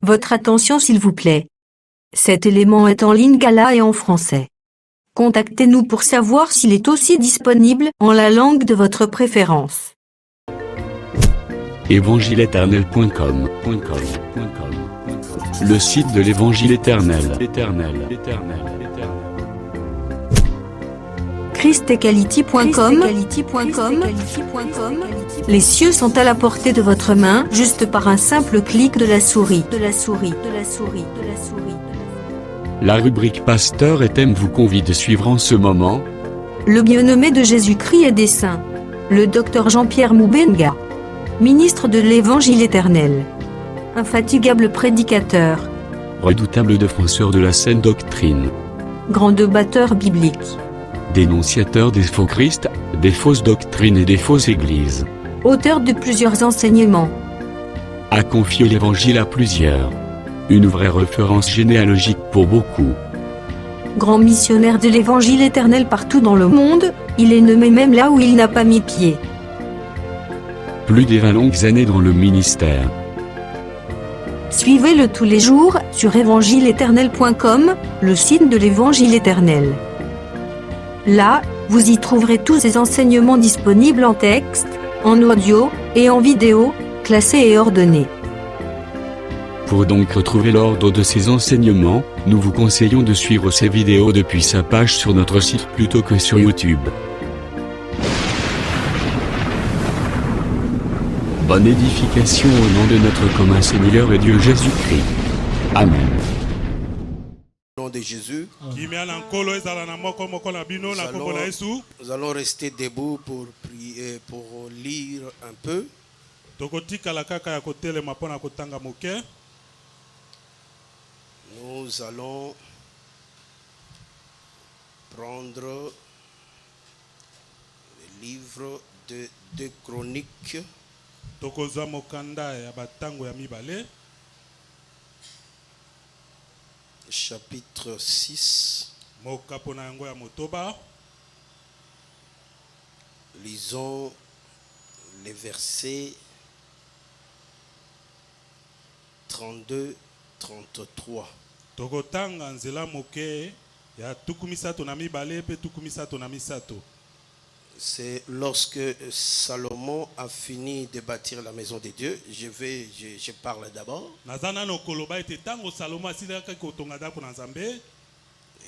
Votre attention s'il vous plaît. Cet élément est en lingala et en français. Contactez-nous pour savoir s'il est aussi disponible en la langue de votre préférence. Évangileéternel.com. Le site de l'Évangile éternel. christequality.com. Les cieux sont à la portée de votre main, juste par un simple clic de la souris. La rubrique Pasteur et thème vous convie de suivre en ce moment Le bien-aimé de Jésus-Christ et des saints. Le docteur Jean-Pierre Moubenga. Ministre de l'Évangile éternel. Infatigable prédicateur. redoutable défenseur de la saine doctrine, Grand débatteur biblique. dénonciateur des faux Christ, des fausses doctrines et des fausses églises, Auteur de plusieurs enseignements. a confié l'Évangile à plusieurs. Une vraie référence généalogique pour beaucoup. Grand missionnaire de l'Évangile éternel partout dans le monde, il est nommé même là où il n'a pas mis pied. Plus de 20 longues années dans le ministère. Suivez-le tous les jours sur évangileéternel.com, le site de l'Évangile éternel. Là, vous y trouverez tous ces enseignements disponibles en texte, en audio et en vidéo, classés et ordonnés. Pour donc retrouver l'ordre de ces enseignements, nous vous conseillons de suivre ces vidéos depuis sa page sur notre site plutôt que sur YouTube. Bonne édification au nom de notre commun Seigneur et Dieu Jésus-Christ. Amen. Au nom de Jésus, nous allons rester debout pour prier, pour lire un peu. Nous allons prendre le livre de 2 Chroniques, chapitre 6. Lisons les versets 32-33. C'est lorsque Salomon a fini de bâtir la maison de Dieu. Je parle d'abord.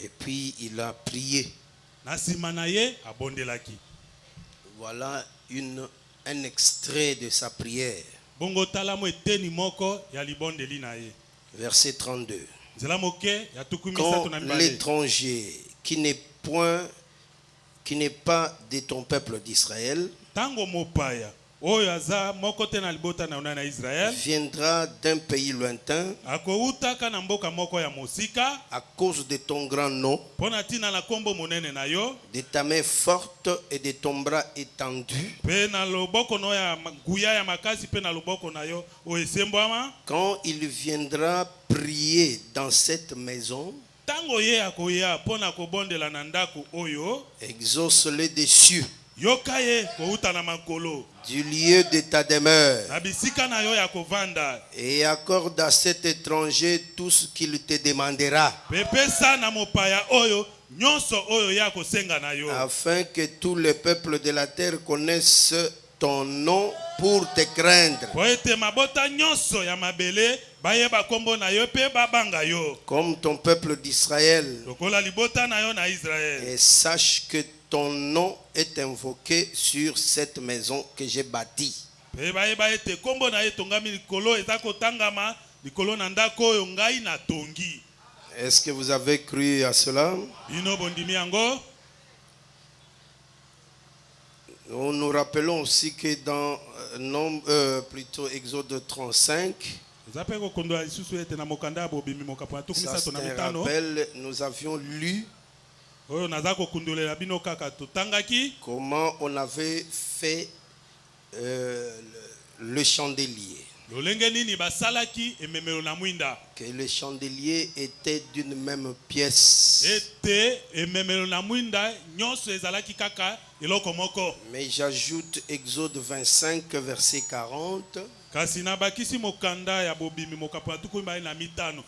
Et puis il a prié. Voilà un extrait de sa prière. Verset 32. Quand l'étranger qui n'est pas de ton peuple d'Israël viendra d'un pays lointain à cause de ton grand nom, de ta main forte et de ton bras étendu, quand il viendra prier dans cette maison, exauce-le des cieux, du lieu de ta demeure, et accorde à cet étranger tout ce qu'il te demandera, afin que tous les peuples de la terre connaissent ton nom pour te craindre, comme ton peuple d'Israël, et sache que ton nom est invoqué sur cette maison que j'ai bâtie. Est-ce que vous avez cru à cela? Nous nous rappelons aussi que dans Exode 35, ça c'est un rappel, nous avions lu comment on avait fait le chandelier. Que le chandelier était d'une même pièce. Mais j'ajoute Exode 25, verset 40.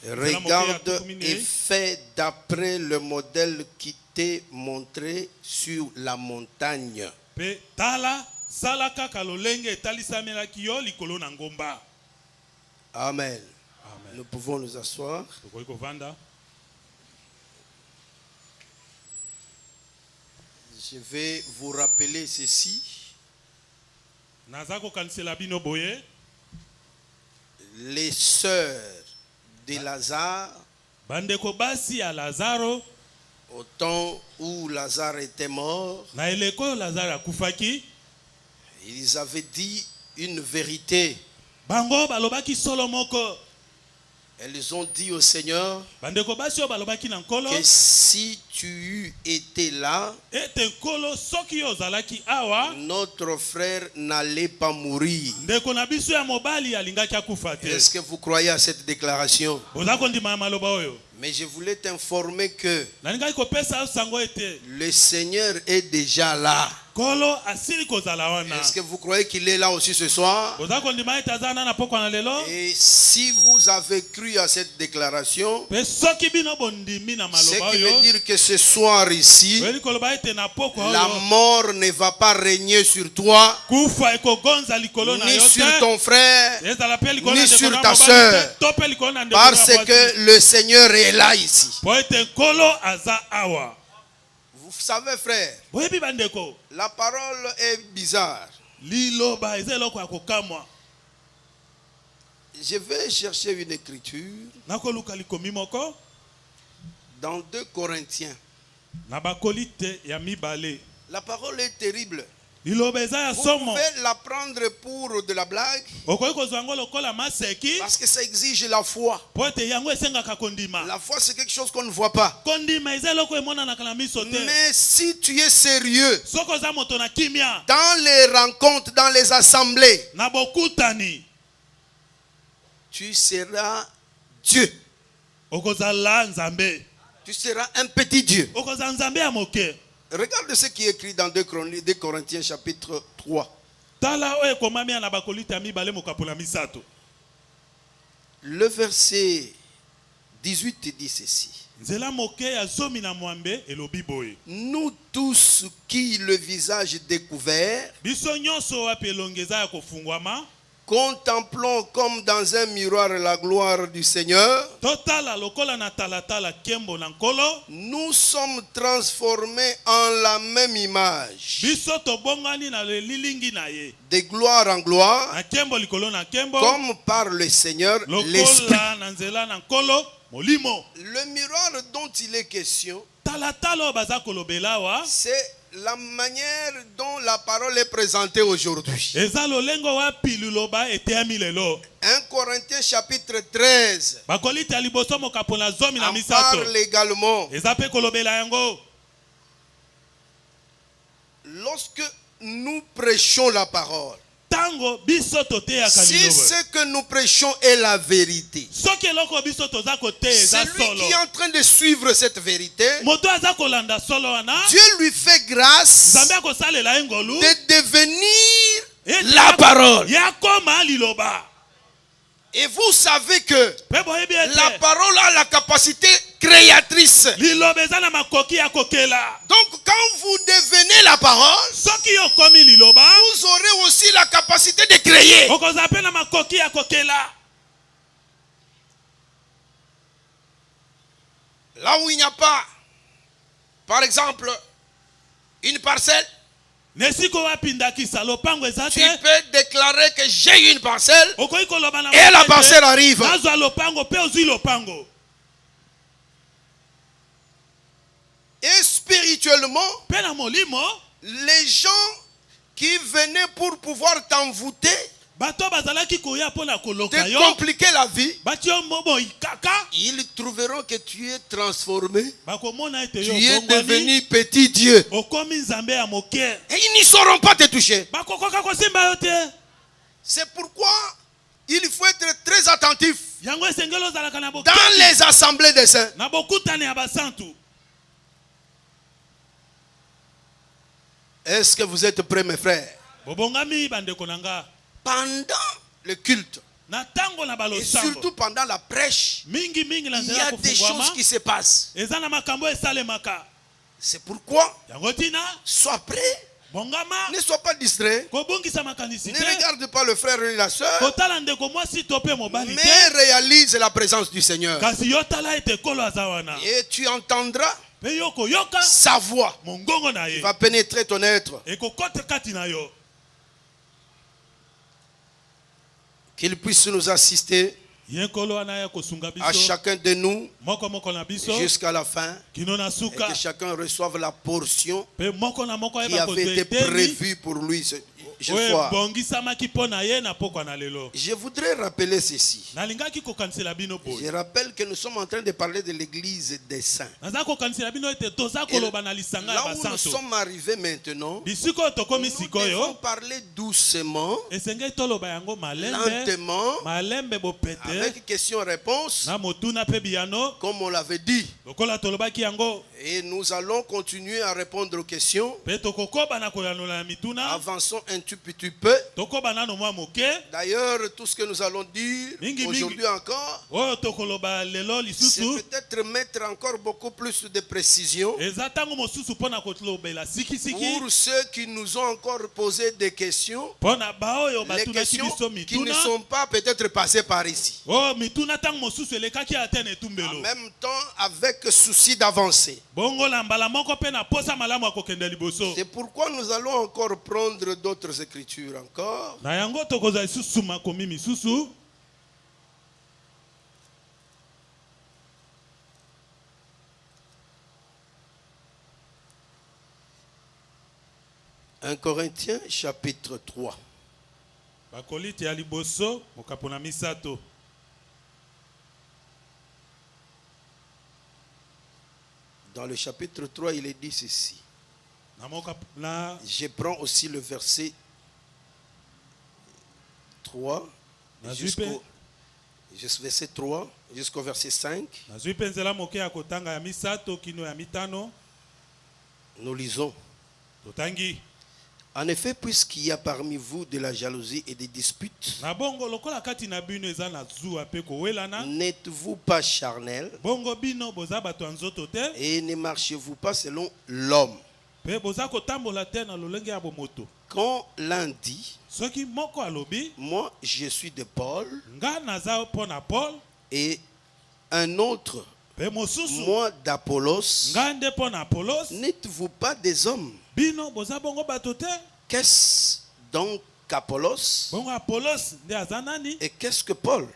Regarde et fais d'après le modèle qui t'est montré sur la montagne. Amen. Nous pouvons nous asseoir. Je vais vous rappeler ceci. Les sœurs de Lazare, au temps où Lazare était mort, ils avaient dit une vérité. Elles ont dit au Seigneur que si tu eus été là, notre frère n'allait pas mourir. Est-ce que vous croyez à cette déclaration? Mais je voulais t'informer que le Seigneur est déjà là. Est-ce que vous croyez qu'il est là aussi ce soir? Et si vous avez cru à cette déclaration, ce qui veut dire que ce soir ici, la mort ne va pas régner sur toi, ni sur ton frère, ni sur ta soeur, parce que le Seigneur est là ici. Vous savez, frère, la parole est bizarre. Je vais chercher une écriture dans 2 Corinthiens. La parole est terrible. Vous pouvez la prendre pour de la blague, parce que ça exige la foi. La foi, c'est quelque chose qu'on ne voit pas. Mais si tu es sérieux dans les rencontres, dans les assemblées, tu seras Dieu. Tu seras un petit Dieu. Regarde ce qui est écrit dans 2 Corinthiens chapitre 3. Le verset 18 dit ceci. Nous tous qui le visage découvert, contemplons comme dans un miroir la gloire du Seigneur. Nous sommes transformés en la même image, de gloire en gloire, comme par le Seigneur l'Esprit. Le miroir dont il est question, c'est la manière dont la parole est présentée aujourd'hui. 1 Corinthiens chapitre 13 en parle également. Lorsque nous prêchons la parole, si ce que nous prêchons est la vérité, celui qui est en train de suivre cette vérité, Dieu lui fait grâce de devenir la parole. Et vous savez que la parole a la capacité créatrice. Donc quand vous devenez la parole, vous aurez aussi la capacité de créer. Là où il n'y a pas, par exemple, une parcelle, tu peux déclarer que j'ai une parcelle et la parcelle arrive. Et spirituellement, les gens qui venaient pour pouvoir t'envoûter, te compliquer la vie, ils trouveront que tu es transformé, tu es devenu petit Dieu, et ils n'y sauront pas te toucher. C'est pourquoi il faut être très attentif dans les assemblées des saints. Est-ce que vous êtes prêts, mes frères? Pendant le culte. Et surtout pendant la prêche, il y a des choses qui se passent. C'est pourquoi, sois prêt. Ne sois pas distrait. Ne regarde pas le frère et la soeur. Mais réalise la présence du Seigneur. Et tu entendras sa voix. Il va pénétrer ton être. Qu'il puisse nous assister à chacun de nous jusqu'à la fin, et que chacun reçoive la portion qui avait été prévue pour lui ce soir. Je voudrais rappeler ceci. Je rappelle que nous sommes en train de parler de l'église des saints. Et là où nous sommes arrivés maintenant, nous devons parler doucement, lentement, avec question-réponse, comme on l'avait dit. Et nous allons continuer à répondre aux questions. Avançons un tout petit peu. D'ailleurs, tout ce que nous allons dire aujourd'hui encore, c'est peut-être mettre encore beaucoup plus de précision pour ceux qui nous ont encore posé des questions, les questions qui ne sont pas peut-être passées par ici. En même temps, avec souci d'avancer. C'est pourquoi nous allons encore prendre d'autres écritures encore. 1 Corinthiens chapitre 3. Dans le chapitre 3, il est dit ceci. Je prends aussi le verset 3 verset 3 jusqu'au verset 5. Nous lisons. En effet, puisqu'il y a parmi vous de la jalousie et des disputes, n'êtes-vous pas charnel et ne marchez-vous pas selon l'homme? Quand l'un dit, moi je suis de Paul, et un autre, moi d'Apollos, n'êtes-vous pas des hommes? Qu'est-ce donc qu'Apollos? Et qu'est-ce que Paul?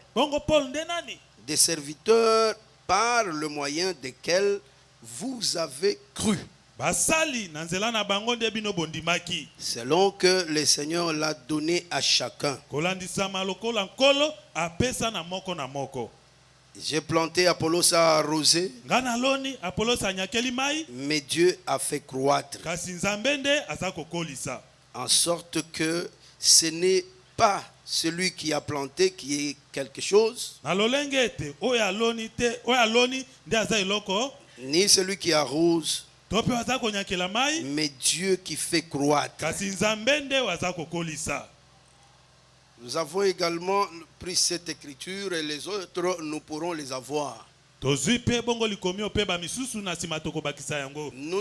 Des serviteurs par le moyen desquels vous avez cru, selon que le Seigneur l'a donné à chacun. J'ai planté, Apollos a arrosé, mais Dieu a fait croître, en sorte que ce n'est pas celui qui a planté qui est quelque chose, ni celui qui arrose, mais Dieu qui fait croître. Nous avons également pris cette écriture et les autres, nous pourrons les avoir. Nous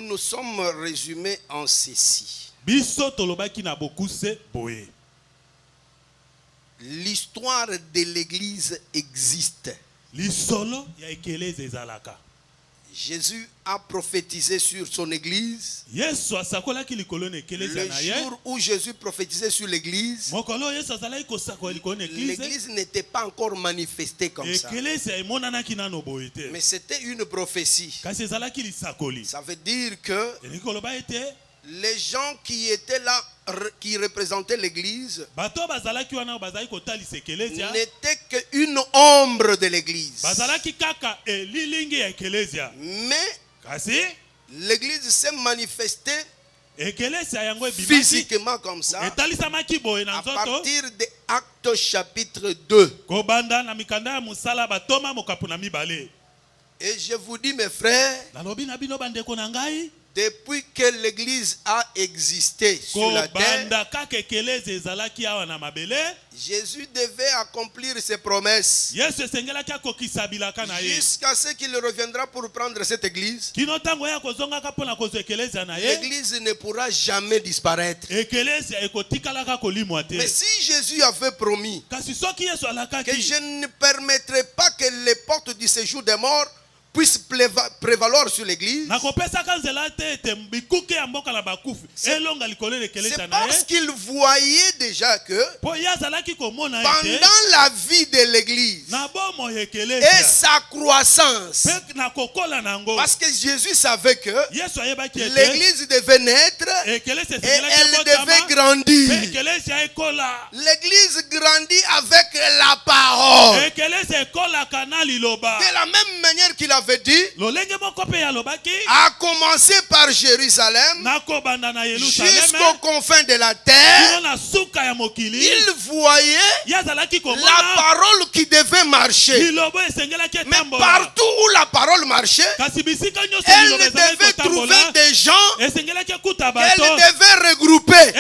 nous sommes résumés en ceci. L'histoire de l'église existe. Jésus a prophétisé sur son église. Le jour où Jésus prophétisait sur l'église, l'église n'était pas encore manifestée comme ça. Mais c'était une prophétie. Ça veut dire que les gens qui étaient là, qui représentaient l'église, n'étaient qu'une ombre de l'église. Mais l'église s'est manifestée physiquement comme ça à partir de Actes chapitre 2. Et je vous dis, mes frères, Depuis que l'église a existé sur la terre, Jésus devait accomplir ses promesses jusqu'à ce qu'il reviendra pour prendre cette église. L'église ne pourra jamais disparaître. Mais si Jésus avait promis que je ne permettrai pas que les portes du séjour des morts puisse prévaloir sur l'église, c'est parce qu'il voyait déjà que pendant la vie de l'église et sa croissance, parce que Jésus savait que l'église devait naître et elle devait grandir. L'église grandit avec la parole. De la même manière qu'il avait dit, à commencer par Jérusalem jusqu'aux confins de la terre, il voyait la parole qui devait marcher. Mais partout où la parole marchait, elle devait trouver des gens qu'elle devait regrouper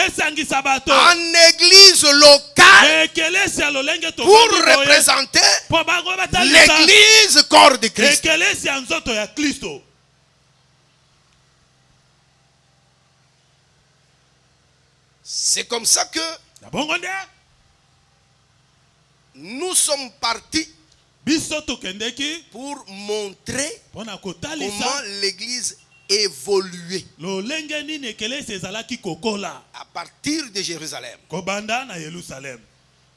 en église locale pour représenter l'église corps de Christ. C'est comme ça que nous sommes partis pour montrer comment l'église évoluait à partir de Jérusalem.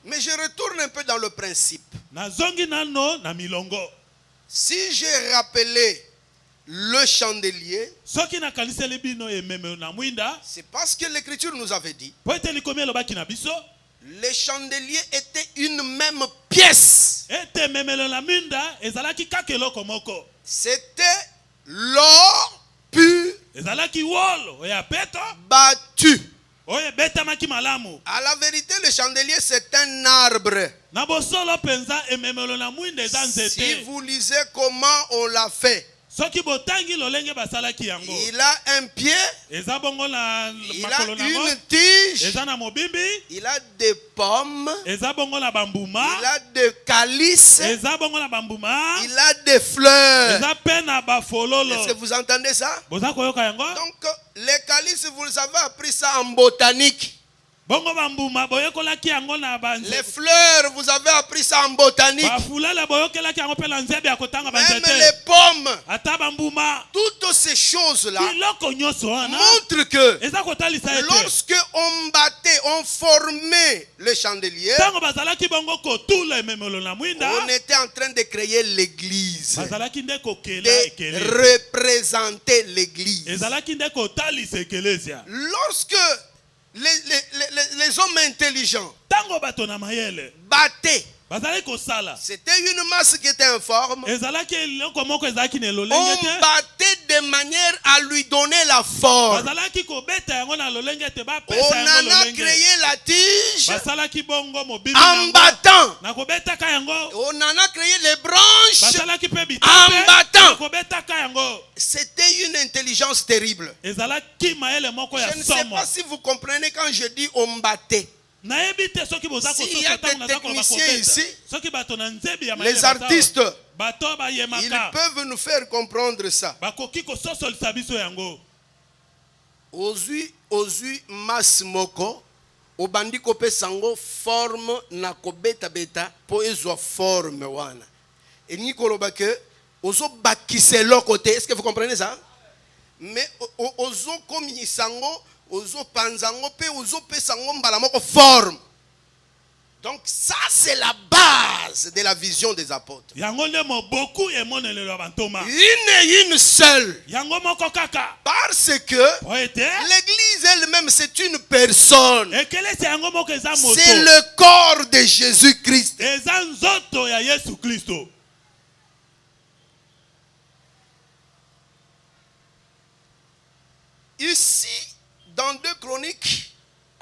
Mais je retourne un peu dans le principe. Si j'ai rappelé le chandelier, c'est parce que l'Écriture nous avait dit les chandeliers étaient une même pièce. C'était l'or pur battu. À la vérité, le chandelier c'est un arbre. Si vous lisez comment on l'a fait, il a un pied, il a une tige, il a des pommes, il a des calices, il a des fleurs. Est-ce que vous entendez ça? Donc les calices, vous avez appris ça en botanique. Les fleurs, vous avez appris ça en botanique. Même les pommes. Toutes ces choses-là montrent que lorsque on battait, on formait le chandelier, on était en train de créer l'église, de représenter l'église. Lorsque les hommes intelligents battaient, c'était une masse qui était informe. On battait de manière à lui donner la forme. On en a créé la tige en battant. On en a créé les branches en battant. C'était une intelligence terrible. Je ne sais pas si vous comprenez quand je dis on battait. S'il y a des techniciens ici, les artistes, ils peuvent nous faire comprendre ça. Ozui mas moko obandi kope sango forme na kobeta beta po ezwa forme wana. Et ni koloba ke ozo bakiselo côté. Est-ce que vous comprenez ça? Mais ozo komi sango ozo panzango pe ozo pesango mbala moko forme. Donc ça c'est la base de la vision des apôtres. Une et une seule. Parce que l'église elle-même c'est une personne. C'est le corps de Jésus-Christ. Ici, dans 2 Chroniques,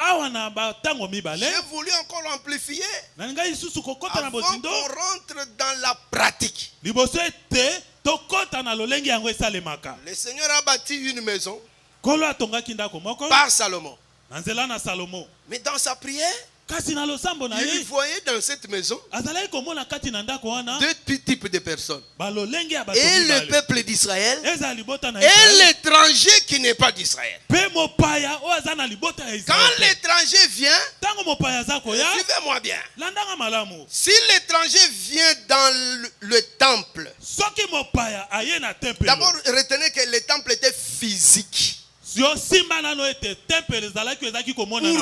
j'ai voulu encore l'amplifier avant qu'on rentre dans la pratique. Le Seigneur a bâti une maison par Salomon. Mais dans sa prière, il voyait dans cette maison deux types de personnes. Et le peuple d'Israël et l'étranger qui n'est pas d'Israël. Quand l'étranger vient, suivez-moi bien. Si l'étranger vient dans le temple, d'abord retenez que le temple était physique. Pour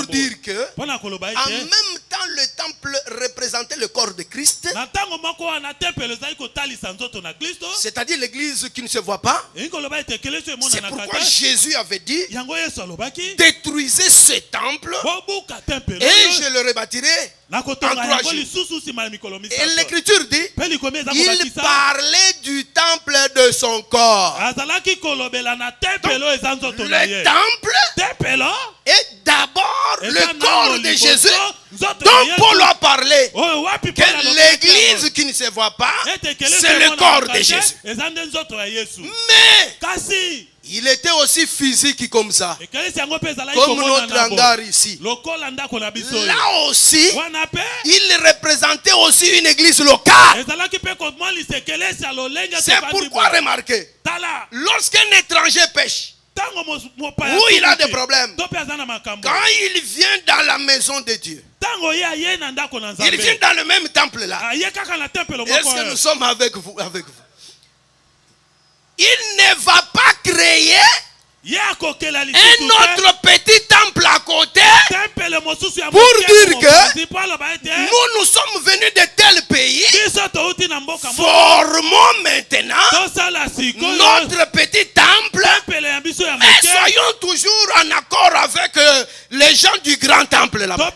dire que en même temps le temple représentait le corps de Christ, c'est-à-dire l'église qui ne se voit pas. C'est pourquoi Jésus avait dit: détruisez ce temple et je le rebâtirai en 3 jours. Et l'écriture dit, il parlait du temple de son corps. Le temple est d'abord le corps de Jésus dont Paul a parlé. Que l'église qui ne se voit pas, c'est le corps de Jésus. Mais il était aussi physique comme ça, comme notre hangar ici. Là aussi, il représentait aussi une église locale. C'est pourquoi remarquez, lorsqu'un étranger pêche, où il a des problèmes, quand il vient dans la maison de Dieu, il vient dans le même temple là. Est-ce que nous sommes avec vous? Il ne va pas créer un autre petit temple à côté pour dire que nous sommes venus de tel pays, formons maintenant notre petit temple et soyons toujours en accord avec les gens du grand temple là-bas.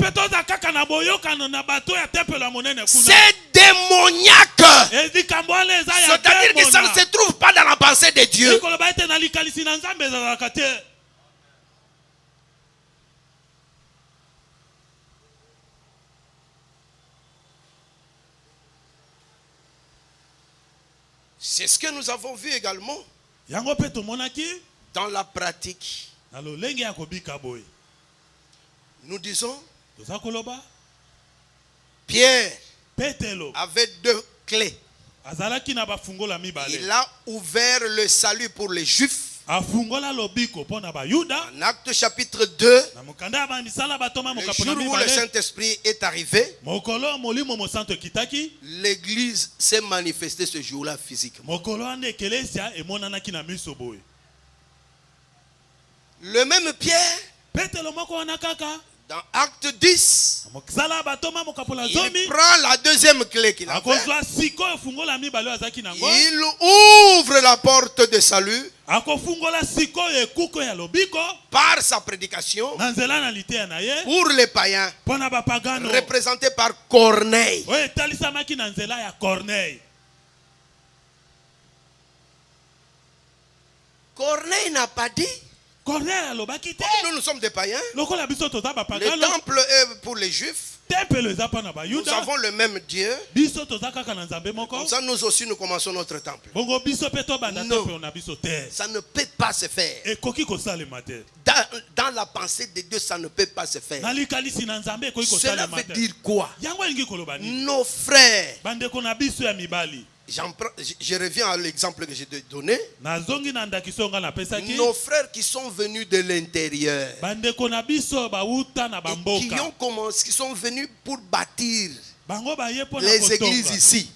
C'est démoniaque. C'est-à-dire que ça ne se trouve pas dans la pensée de Dieu. C'est ce que nous avons vu également dans la pratique. Nous disons, Pierre avait 2 clés. Il a ouvert le salut pour les Juifs. En Actes chapitre 2, le jour où le Saint-Esprit est arrivé, l'église s'est manifestée ce jour-là physiquement. Le même Pierre, dans Acte 10, il prend la 2e clé qu'il a fait. Il ouvre la porte de salut par sa prédication pour les païens, représentés par Corneille. Corneille n'a pas dit: nous sommes des païens, le temple est pour les Juifs, nous avons le même Dieu, comme ça nous aussi nous commençons notre temple. Non, ça ne peut pas se faire. Dans la pensée de Dieu, ça ne peut pas se faire. Cela veut dire quoi? Nos frères, je reviens à l'exemple que j'ai donné. Nos frères qui sont venus de l'intérieur, qui sont venus pour bâtir les églises ici,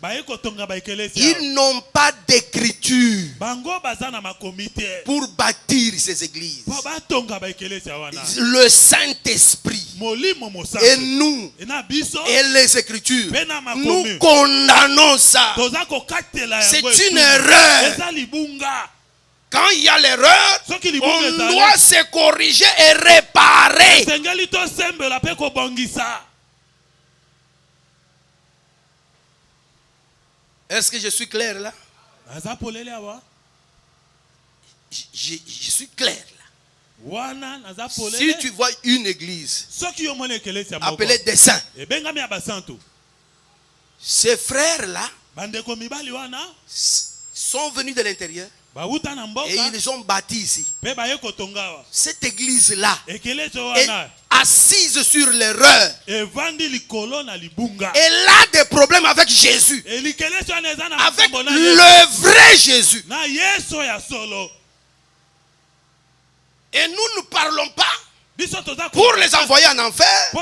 ils n'ont pas d'écriture pour bâtir ces églises. Le Saint-Esprit et nous et les Écritures, nous condamnons ça. C'est une erreur. Quand il y a l'erreur, on doit se corriger et réparer. Est-ce que je suis clair là? Je suis clair là. Si tu vois une église appelée des saints, ces frères là sont venus de l'intérieur et ils ont bâti ici. Cette église-là est assise sur l'erreur. Elle a des problèmes avec Jésus, avec le vrai Jésus. Et nous ne parlons pas pour les envoyer en enfer,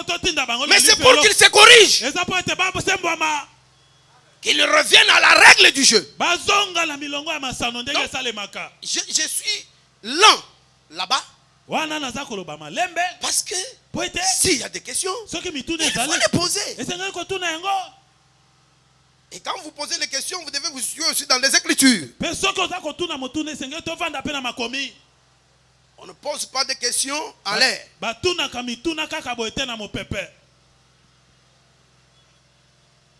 mais c'est pour qu'ils se corrigent, qu'ils reviennent à la règle du jeu. Donc, je suis lent là-bas, parce que s'il y a des questions, il faut les poser. Et quand vous posez les questions, vous devez vous suivre aussi dans les Écritures. On ne pose pas de questions en l'air.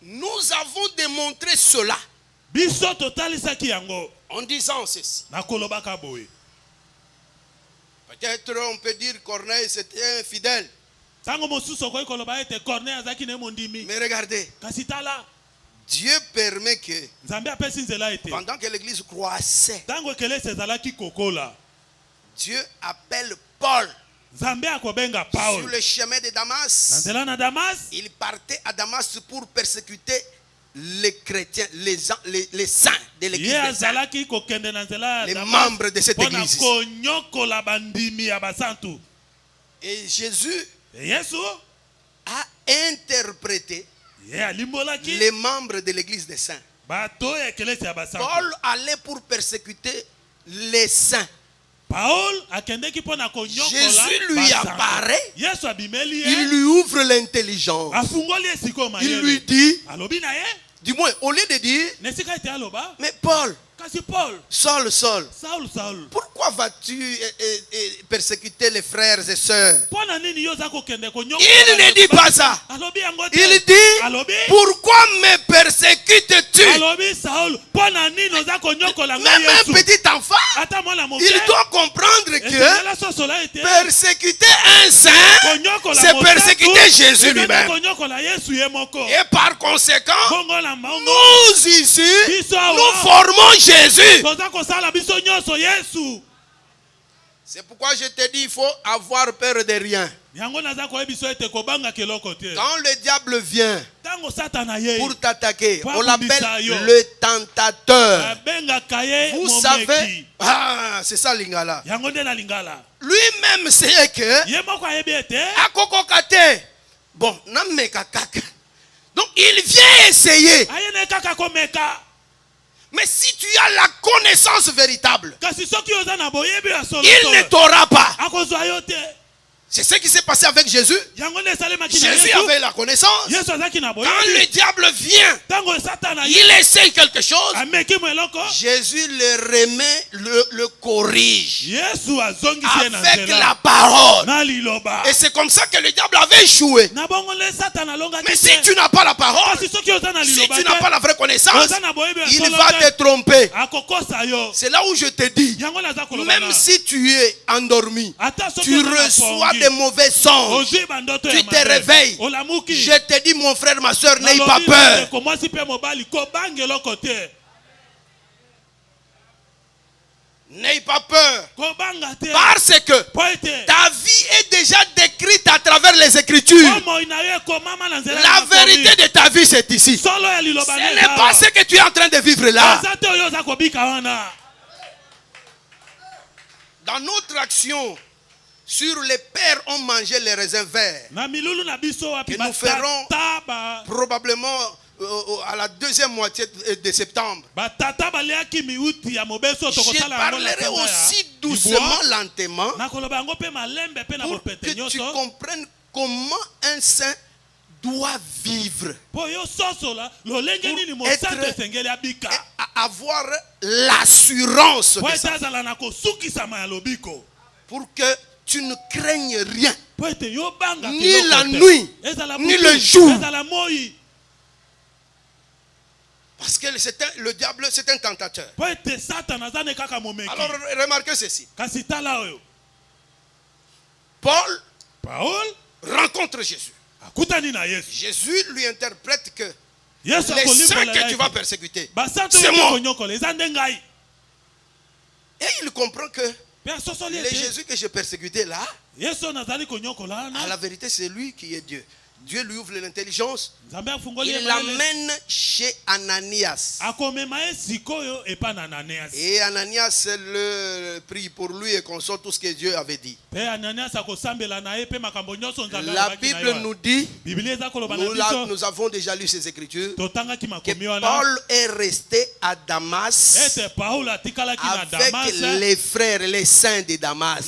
Nous avons démontré cela en disant ceci. Peut-être on peut dire Corneille c'était infidèle. Mais regardez, Dieu permet que pendant que l'église croissait, Dieu appelle Paul sur le chemin de Damas. Il partait à Damas pour persécuter les chrétiens, les saints de l'église, les membres de cette église. Et Jésus a interprété les membres de l'église des saints. Paul allait pour persécuter les saints. Jésus lui apparaît, il lui ouvre l'intelligence, il lui dit, du moins au lieu de dire, mais Paul, Saul, pourquoi vas-tu persécuter les frères et sœurs? Il ne dit pas ça. Il dit, pourquoi me persécutes-tu? Même un petit enfant, il doit comprendre que persécuter un saint, c'est persécuter Jésus lui-même. Et par conséquent, nous ici, nous formons Jésus. C'est pourquoi je te dis, il faut avoir peur de rien. Quand le diable vient pour t'attaquer, on l'appelle le tentateur. Vous savez, c'est ça Lingala. Lui-même sait que bon, donc il vient essayer. Mais si tu as la connaissance véritable, il ne t'aura pas. C'est ce qui s'est passé avec Jésus. Jésus avait la connaissance. Quand le diable vient, il essaye quelque chose. Jésus le remet, le corrige avec la parole. Et c'est comme ça que le diable avait échoué. Mais si tu n'as pas la parole, si tu n'as pas la vraie connaissance, il va te tromper. C'est là où je te dis, même si tu es endormi, tu reçois des mauvais songes, tu te réveilles, je te dis mon frère, ma soeur, n'aie pas peur. N'aie pas peur, parce que ta vie est déjà décrite à travers les Écritures. La vérité de ta vie, c'est ici. Ce n'est pas ce que tu es en train de vivre là. Dans notre action sur les pères ont mangé les raisins verts, que nous ferons probablement à la deuxième moitié de septembre. Je parlerai aussi doucement, lentement, pour que tu comprennes comment un saint doit vivre, pour avoir l'assurance de ça, pour que tu ne craignes rien, ni la nuit, ni le jour. Parce que le diable, c'est un tentateur. Alors, remarquez ceci. Paul rencontre Jésus. Jésus lui interprète que Les saints que tu vas persécuter, c'est moi. Et il comprend que le Jésus que j'ai persécuté là, à la vérité, c'est lui qui est Dieu. Dieu lui ouvre l'intelligence. Il l'amène chez Ananias. Et Ananias le prie pour lui et console tout ce que Dieu avait dit. La Bible nous dit, nous avons déjà lu ces écritures, que Paul est resté à Damas avec les frères, les saints de Damas.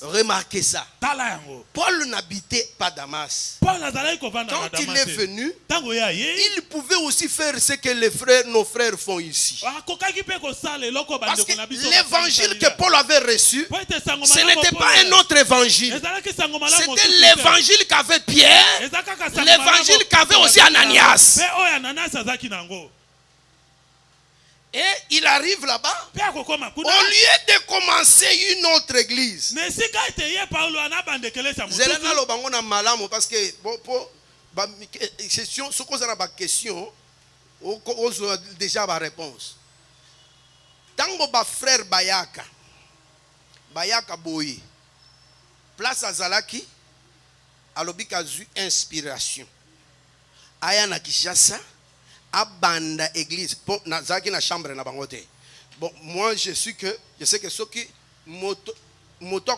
Remarquez ça. Paul n'habitait pas Damas. Quand il est venu, il pouvait aussi faire ce que nos frères font ici. Parce que l'évangile que Paul avait reçu, ce n'était pas un autre évangile. C'était l'évangile qu'avait Pierre, l'évangile qu'avait aussi Ananias. Et il arrive là-bas, au lieu de commencer une autre église. Parce que ce qu'on a question, on a déjà ma réponse. Tango ba frère Bayaka Boye, place à Zalaki, alobika zu inspiration. Aya na Kishasa. Abanda église pour nazaki na chambre na bangote. Bon, moi je sais que ceux qui moto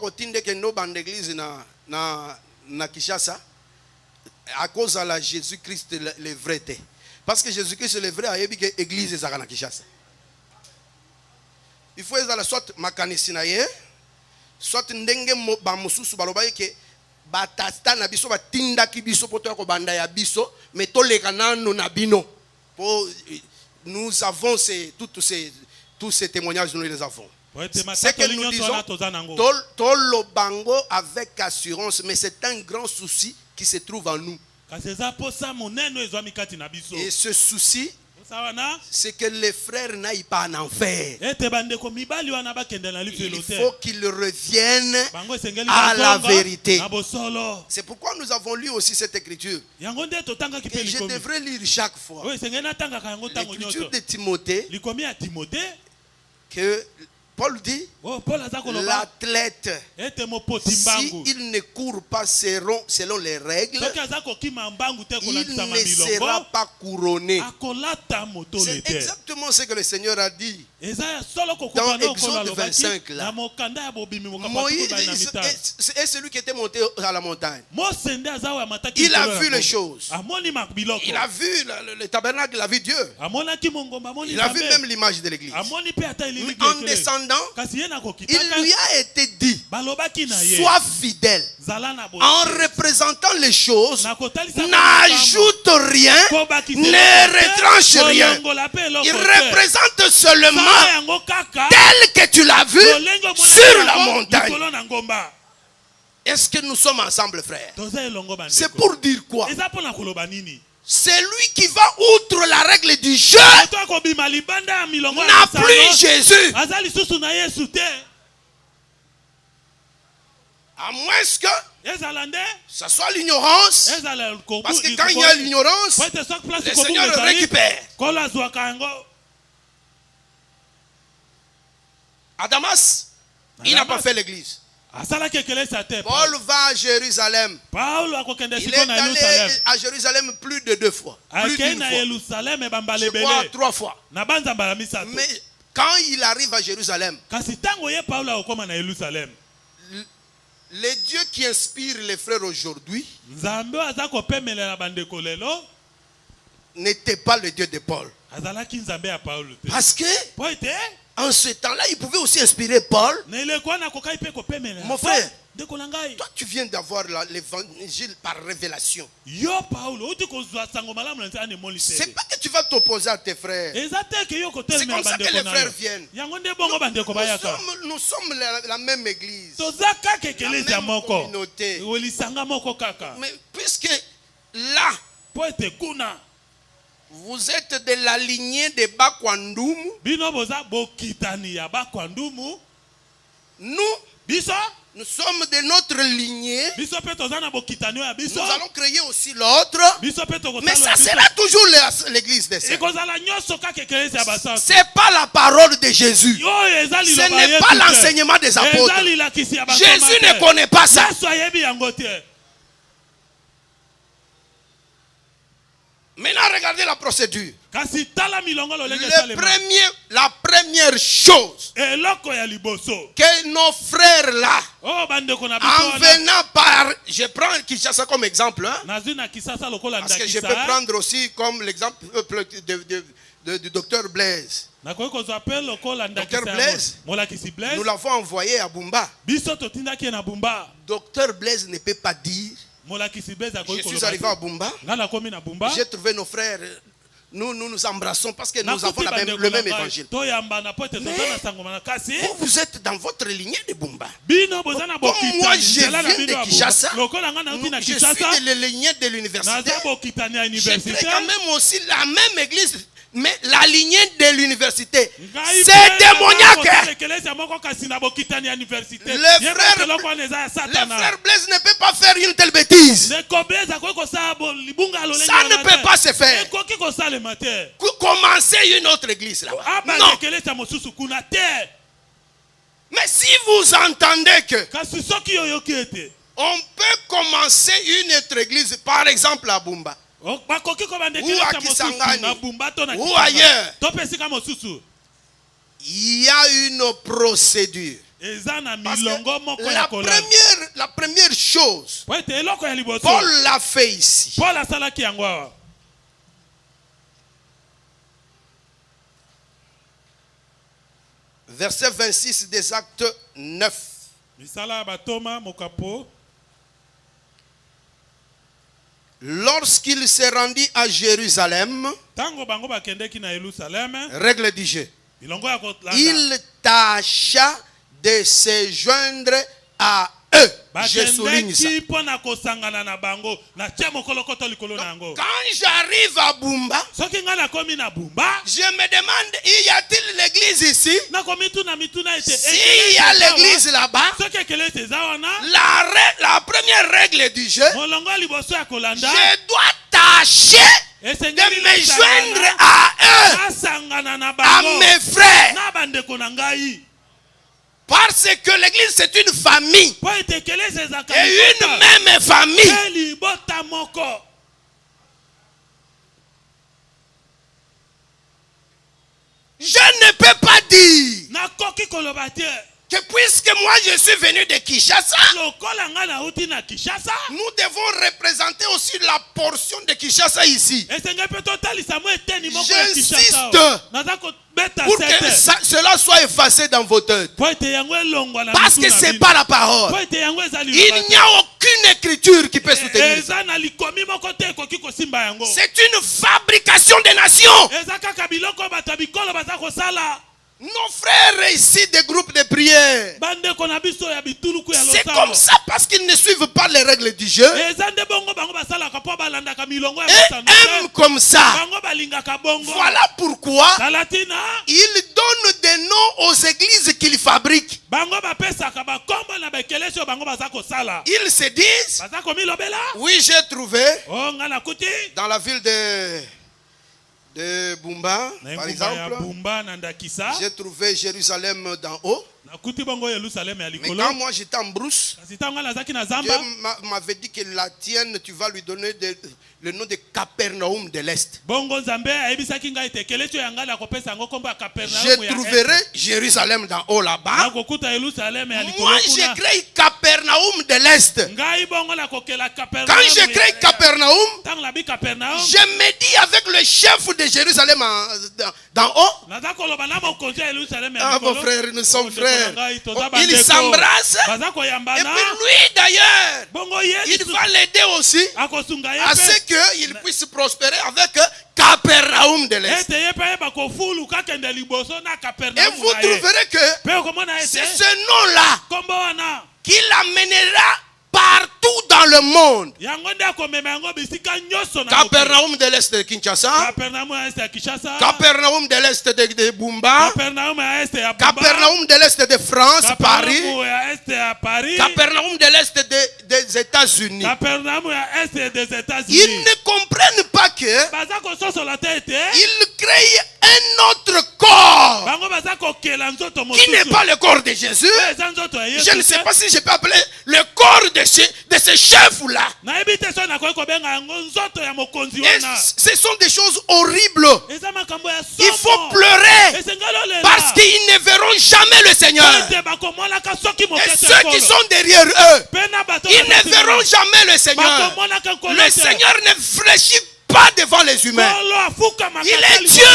kotinde que no banda église na Kinshasa à cause de la Jésus-Christ le vrai. Parce que Jésus-Christ le vrai a dit que église est na Kinshasa. Il faut ezala soit makanisi na ye, soit ndenge ba mususu baloba ke batasta na biso batinda ki biso poto ko banda ya biso, mais to leka nanu na bino. Nous avons tous ces témoignages, nous les avons. C'est que nous disons, Tolo Bango avec assurance, mais c'est un grand souci qui se trouve en nous. Et ce souci, c'est que les frères n'aillent pas en enfer. Il faut qu'ils reviennent à la vérité. C'est pourquoi nous avons lu aussi cette écriture. Et je devrais lire chaque fois. L'écriture de Timothée, que Paul dit, l'athlète, s'il ne court pas selon les règles, il ne sera pas couronné. C'est exactement ce que le Seigneur a dit dans Exode 25. Là. Moïse est celui qui était monté à la montagne. Il a vu les choses. Il a vu le tabernacle, il a vu Dieu. Il a vu même l'image de l'église. En descendant, il lui a été dit, sois fidèle. En représentant les choses, n'ajoute rien, ne retranche rien. Il représente seulement tel que tu l'as vu sur la montagne. Est-ce que nous sommes ensemble, frères? C'est pour dire quoi? C'est lui qui va outre la règle du jeu. N'a plus Jésus. À moins que ça soit l'ignorance. Parce que quand il y a l'ignorance, le Seigneur le récupère. À Damas, il n'a pas fait l'église. Paul va à Jérusalem. Il est allé à Jérusalem plus de 2 fois. Plus d'une fois. Je crois 3 fois. Mais quand il arrive à Jérusalem, le Dieu qui inspire les frères aujourd'hui n'était pas le Dieu de Paul. Parce que en ce temps-là, il pouvait aussi inspirer Paul. Mon frère, toi tu viens d'avoir l'évangile par révélation. C'est pas que tu vas t'opposer à tes frères. C'est comme ça que les frères viennent. Nous sommes la même église, la même communauté. Mais puisque là, vous êtes de la lignée de Bakwandumu, nous, Nous sommes de notre lignée. Nous allons créer aussi l'autre. Mais ça sera toujours l'église des saints. Ce n'est pas la parole de Jésus. Ce n'est pas l'enseignement des apôtres. Jésus ne connaît pas ça. Maintenant, regardez la procédure. La première chose que nos frères là, en venant par, je prends Kinshasa comme exemple, hein, parce que je peux prendre aussi comme l'exemple du docteur Blaise. Docteur Blaise, nous l'avons envoyé à Bumba. Docteur Blaise ne peut pas dire. Je suis arrivé à Bumba. J'ai trouvé nos frères. Nous nous embrassons parce que nous avons le même évangile. Mais vous êtes dans votre lignée de Bumba. Comme moi, je viens de Kinshasa. Je suis de la lignée de l'université. Je crée quand même aussi la même église. Mais la lignée de l'université, c'est démoniaque. Le frère Blaise ne peut pas faire une telle bêtise. Ça ne peut pas se faire. Commencez une autre église là-bas. Non. Mais si vous entendez que on peut commencer une autre église, par exemple à Bumba, ou à Kisangani, ou ailleurs, il y a une procédure. Parce que la première chose, Paul l'a fait ici. Verset 26 des Actes 9. Lorsqu'il s'est rendu à Jérusalem, règle du jeu, il tâcha de se joindre à eux. Je souligne ça. Quand j'arrive à Bumba, je me demande, y a-t-il l'église ici? S'il y a l'église là-bas, la première règle du jeu, je dois tâcher de me joindre à eux, à mes frères. Parce que l'église c'est une famille. Et une même famille. Je ne peux pas dire que puisque moi je suis venu de Kinshasa, nous devons représenter aussi la portion de Kinshasa ici. J'insiste pour que cela soit effacé dans vos têtes. Parce que ce n'est pas la parole. Il n'y a aucune écriture qui peut soutenir. C'est une fabrication des nations. Nos frères ici des groupes de prière, c'est comme ça parce qu'ils ne suivent pas les règles du jeu et aiment comme ça. Voilà pourquoi ils donnent des noms aux églises qu'ils fabriquent. Ils se disent, oui, j'ai trouvé dans la ville de Bumba, par exemple, j'ai trouvé Jérusalem d'en haut. Mais quand moi j'étais en brousse, Dieu m'avait dit que la tienne, tu vas lui donner le nom de Capernaum de l'Est. Je trouverai Jérusalem d'en haut là-bas. Moi j'ai créé Capernaum de l'Est. Quand je crée Capernaum, je me dis avec le chef de Jérusalem d'en haut. Ah mon frère, nous sommes frères. Il s'embrasse. Et puis lui d'ailleurs, il va l'aider aussi à ce qu'il puisse prospérer avec Capernaum de l'Est. Et vous trouverez que c'est ce nom-là qui l'amènera partout dans le monde. Capernaum de l'Est de Kinshasa, Capernaum de l'Est de Bumba, Capernaum de l'Est de France, Paris, Capernaum de l'Est des États-Unis. Ils ne comprennent pas que ils créent un autre corps qui n'est pas le corps de Jésus. Je ne sais pas si je peux appeler le corps de ce chef-là. Ce sont des choses horribles. Il faut pleurer parce qu'ils ne verront jamais le Seigneur. Et ceux qui sont derrière eux, ils ne verront jamais le Seigneur. Le Seigneur ne fléchit pas devant les humains. Il est Dieu.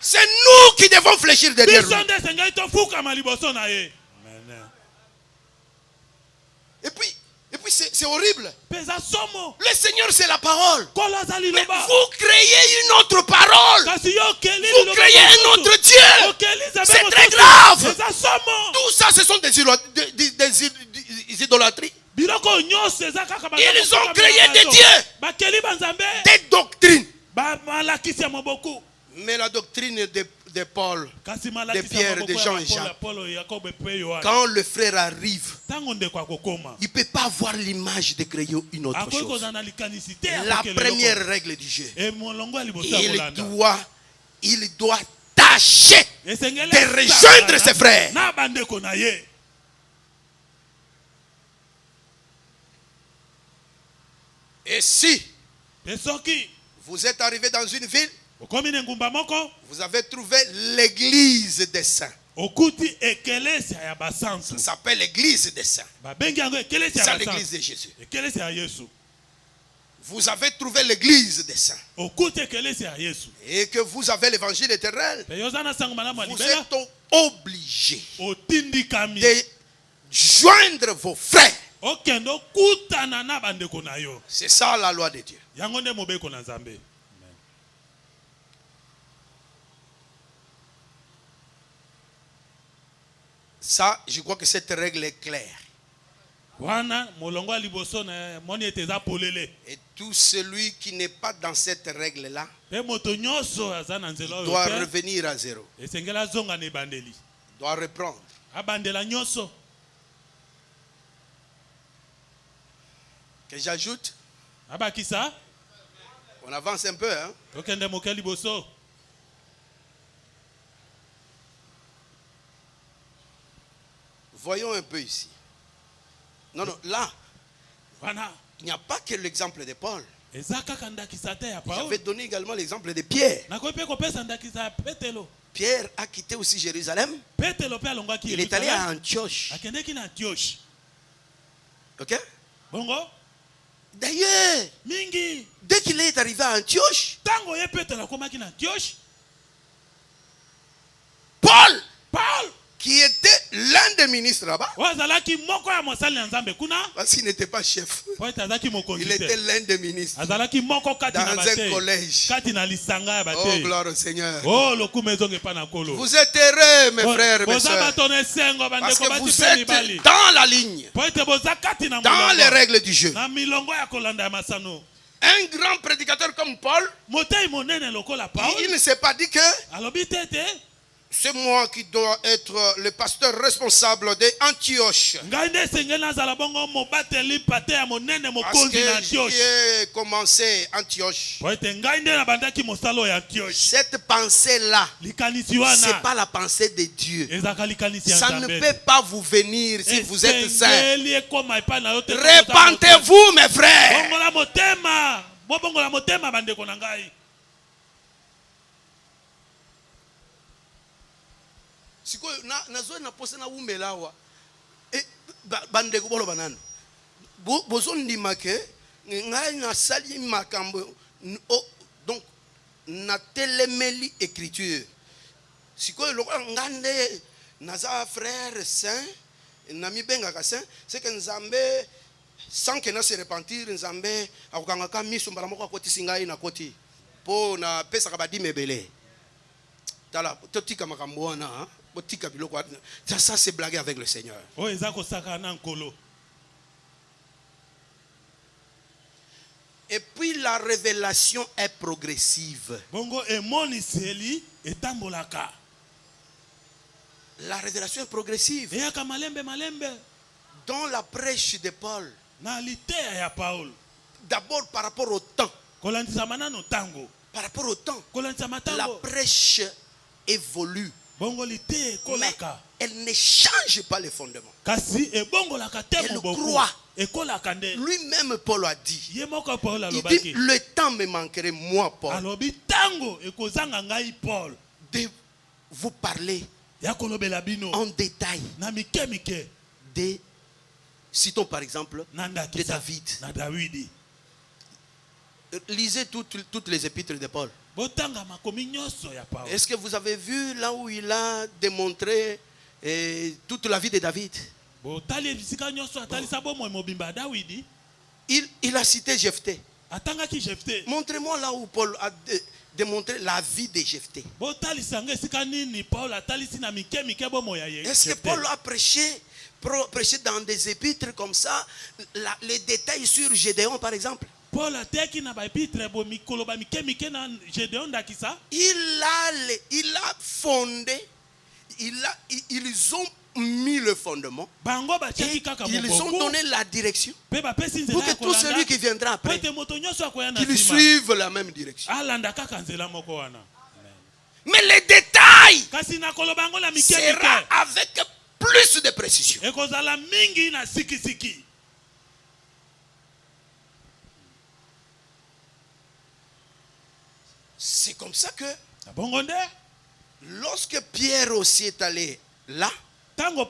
C'est nous qui devons fléchir derrière lui. Et puis c'est horrible. Le Seigneur, c'est la parole. Mais vous créez une autre parole. Vous créez un autre Dieu. C'est très grave. Tout ça, ce sont des idolâtries. Ils ont créé des dieux, des doctrines. Mais la doctrine de Paul, de Pierre, de Jean et Jacques, quand le frère arrive, il ne peut pas avoir l'image de créer une autre chose. La première règle du jeu, il doit tâcher de rejoindre ses frères. Et si vous êtes arrivé dans une ville, vous avez trouvé l'église des saints. Ça s'appelle l'église des saints. C'est l'église de Jésus. Vous avez trouvé l'église des saints. Et que vous avez l'évangile éternel. Vous êtes obligés de joindre vos frères. C'est ça la loi de Dieu. Ça, je crois que cette règle est claire. Et tout celui qui n'est pas dans cette règle-là, il doit revenir à zéro. Il doit reprendre. Que j'ajoute? On avance un peu, hein? Voyons un peu ici. Non, là, il n'y a pas que l'exemple de Paul. J'avais donné également l'exemple de Pierre. Pierre a quitté aussi Jérusalem. Il est allé à Antioche. Ok? D'ailleurs, dès qu'il est arrivé à Antioche, Paul, qui était l'un des ministres là-bas, parce qu'il n'était pas chef, il était l'un des ministres dans un collège. Oh, gloire au Seigneur. Vous êtes heureux, mes frères et mes soeurs, parce que vous êtes dans la ligne, dans les règles du jeu. Un grand prédicateur comme Paul, il ne s'est pas dit que c'est moi qui dois être le pasteur responsable d'Antioche. Parce que j'ai commencé Antioche. Cette pensée-là, ce n'est pas la pensée de Dieu. Ça ne peut pas vous venir si vous êtes saints. Repentez-vous, mes frères. Siko nazo na posa na umela wa bande ko bolo banana bozo ndima ke ngai na sali makambo donc na telemeli écriture siko loko ngande naza frère saint na mi benga ka saint c'est que nzambe sans que na se repentir nzambe akanga ka miso mbala moko akoti singai na koti po na pesa ka badi mebele tala totika makambo wana. Ça c'est blaguer avec le Seigneur. Et puis la révélation est progressive. La révélation est progressive. Dans la prêche de Paul, d'abord par rapport au temps. Par rapport au temps, la prêche évolue. Mais elle ne change pas les fondements. Elle croit. Lui-même, Paul a dit. Il dit, le temps me manquerait, moi, Paul, de vous parler en détail de, citons par exemple, de David. Lisez toutes les épîtres de Paul. Est-ce que vous avez vu là où il a démontré toute la vie de David? Il a cité Jephthé. Montrez-moi là où Paul a démontré la vie de Jephthé. Est-ce que Paul a prêché dans des épîtres comme ça les détails sur Gédéon par exemple? Paul a il a fondé, ils ont mis le fondement, et ils ont donné la direction pour que tout celui qui viendra après, qu'il suive la même direction. Mais les détails sera avec plus de précision. C'est comme ça que lorsque Pierre aussi est allé là, on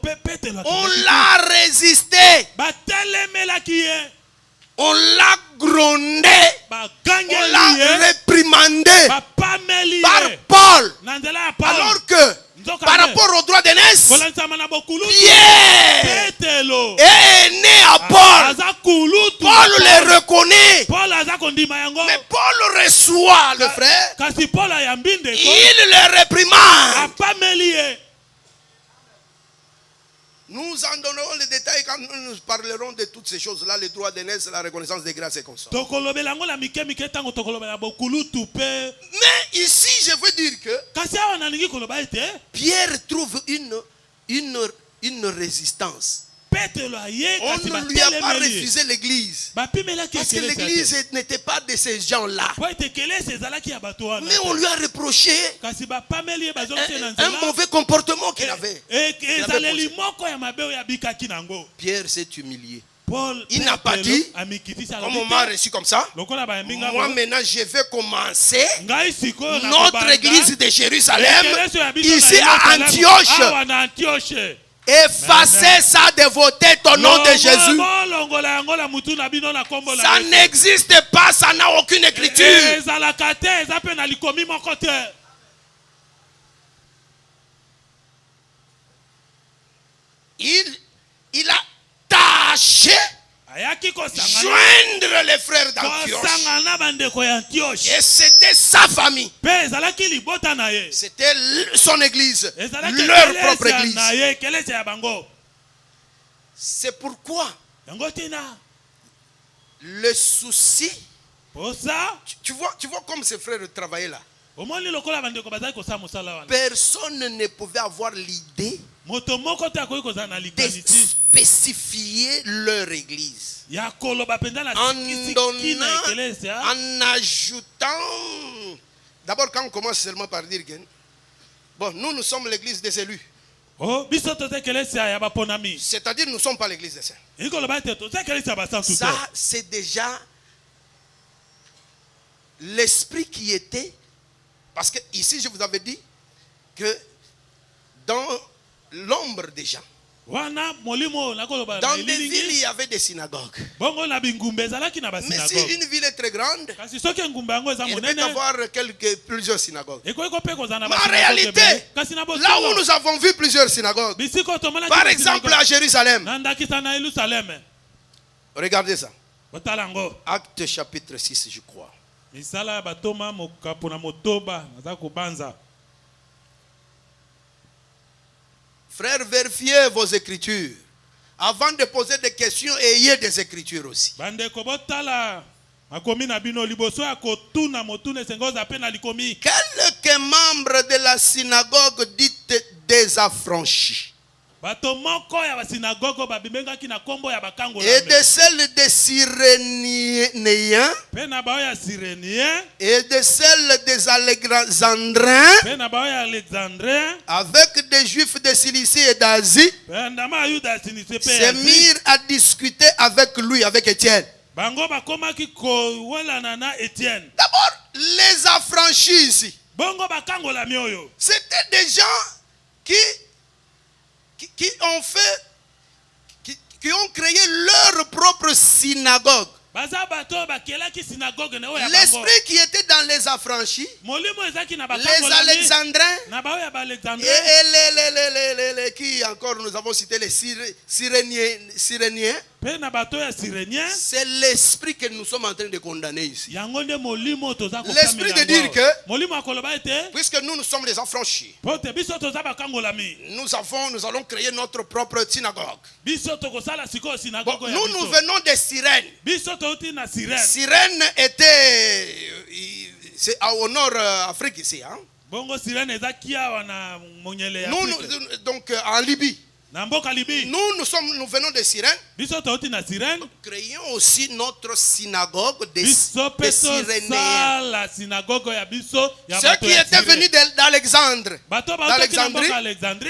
l'a résisté, on l'a grondé, on l'a réprimandé par Paul, alors que par rapport au droit d'aînesse, Pierre est né à Paul. Paul le reconnaît. Mais Paul reçoit le frère. Il le réprimande. Nous en donnerons les détails quand nous parlerons de toutes ces choses-là, le droit d'aînesse, la reconnaissance des grâces et consorts. Mais ici, je veux dire que Pierre trouve une résistance. On ne lui a pas refusé l'église. Parce que l'église n'était pas de ces gens-là. Mais on lui a reproché un mauvais comportement qu'il avait. Pierre s'est humilié. Il n'a pas dit, comme on m'a reçu comme ça, moi maintenant je vais commencer notre église de Jérusalem, ici à Antioche. Effacez ça de voter ton nom de Jésus. Ça n'existe pas, ça n'a aucune écriture. Il a tâché joindre les frères d'Antioche. Et c'était sa famille. C'était son église. Leur propre église. C'est pourquoi le souci. Tu vois comme ces frères travaillaient là. Personne ne pouvait avoir l'idée de spécifier leur église en ajoutant. D'abord, quand on commence seulement par dire que bon, nous sommes l'église des élus. C'est-à-dire nous ne sommes pas l'église des saints. Ça, c'est déjà l'esprit qui était. Parce que ici, je vous avais dit que dans l'ombre des gens, dans des villes, il y avait des synagogues. Mais si une ville est très grande, il peut y avoir plusieurs synagogues. Mais en réalité, là où nous avons vu plusieurs synagogues, par exemple à Jérusalem, regardez ça. Acte chapitre 6, je crois. Frères, vérifiez vos écritures. Avant de poser des questions, ayez des écritures aussi. Quelques membres de la synagogue dite des affranchis et de celles des Cyréniens et de celles des Alexandrins avec des Juifs de Cilicie et d'Asie se mirent à discuter avec lui, avec Étienne. D'abord, les affranchis ici, c'était des gens qui ont créé leur propre synagogue. L'esprit qui était dans les affranchis, les Alexandrins et les qui encore nous avons cité les Cyréniens, c'est l'esprit que nous sommes en train de condamner ici. L'esprit de dire que puisque nous sommes les affranchis, nous allons créer notre propre synagogue. Nous venons des Cyrènes. Cyrène était, c'est au nord Afrique ici, hein? Donc en Libye. Nous venons de Cyrène. Nous créons aussi notre synagogue des Cyrénéens. Ceux qui étaient venus d'Alexandrie,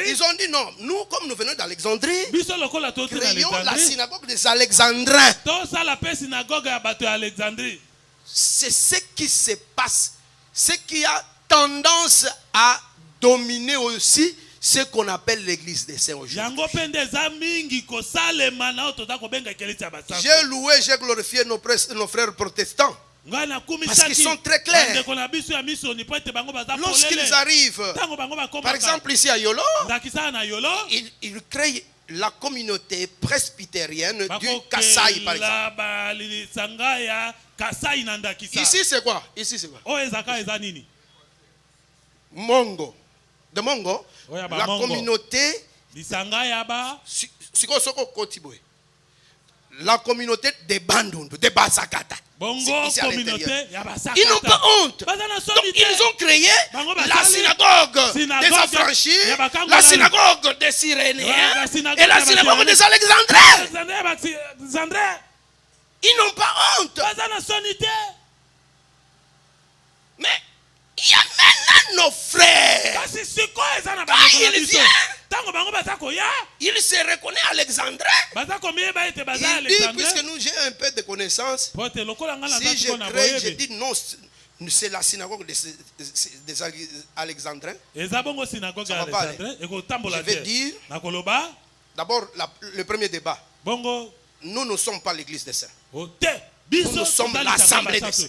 ils ont dit non, nous comme nous venons d'Alexandrie, créons la synagogue des Alexandrins. C'est ce qui se passe, ce qui a tendance à dominer aussi ce qu'on appelle l'église des saints aujourd'hui. J'ai loué, j'ai glorifié nos frères protestants parce qu'ils sont très clairs. Lorsqu'ils arrivent, par exemple ici à Yolo, ils créent la communauté presbytérienne du Kasaï, par exemple. Ici c'est quoi? Mongo. De Mongo, la communauté, la communauté des Bandundu, des Basakata. Ils n'ont pas honte. Donc ils ont créé la synagogue des affranchis, la synagogue des Cyréniens et la synagogue des Alexandrins. Ils n'ont pas honte. Mais il y a maintenant nos frères. Quand il vient, il se reconnaît Alexandrin. Il dit, puisque nous j'ai un peu de connaissances, si je crée, je dis non, c'est la synagogue des Alexandrins. Ça va pas aller. Je vais dire, d'abord le premier débat. Nous ne sommes pas l'église des saints. Nous sommes l'assemblée des saints.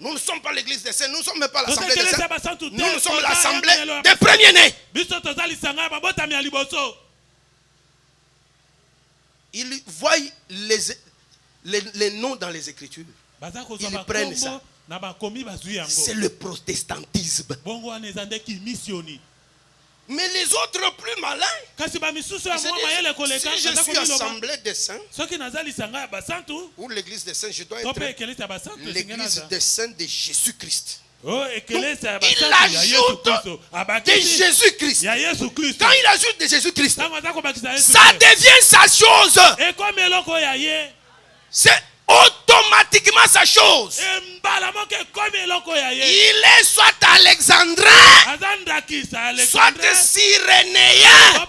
Nous ne sommes pas l'église des saints, nous ne sommes même pas l'assemblée des saints. Nous sommes l'assemblée des premiers-nés. Ils voient les noms dans les Écritures. Ils prennent ça. C'est le protestantisme. Mais les autres plus malins, si je suis assemblée des saints, ou l'église des saints, je dois être l'église des saints de Jésus-Christ. Il ajoute de Jésus-Christ. Quand il ajoute de Jésus-Christ, ça devient sa chose. C'est automatiquement sa chose. Il est soit alexandrin, soit cyrénéen.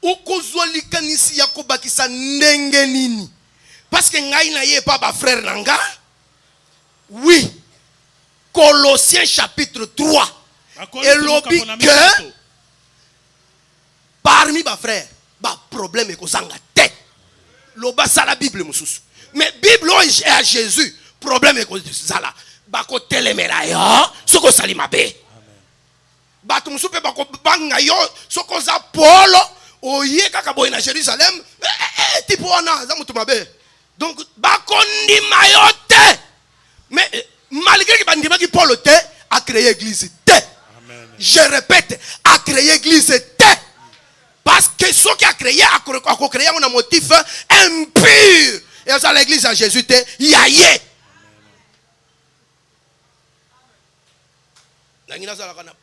Ukozwalikanisi ya kobakisa ndenge nini? Parce que ngai na ye pas ba frère nanga. Oui. Colossiens chapitre 3. Et lobi que parmi ba frères, ba problème e kozanga te. Loba ça la Bible mususu. Mais Bible est à Jésus, problème e kozala. Ba ko telemela yo, soko salima be. Ba tumusu pe ba ko banga yo, soko za Paulo. Oye kaka boy na Jérusalem, tipo wana za mutu mabe. Donc bakondi mayote. Mais malgré que bandima ki Paul te a créé église te. Je répète, a créé église te. Parce que ce qui a créé un motif impur. Et à l'église à Jésus, il y a yé.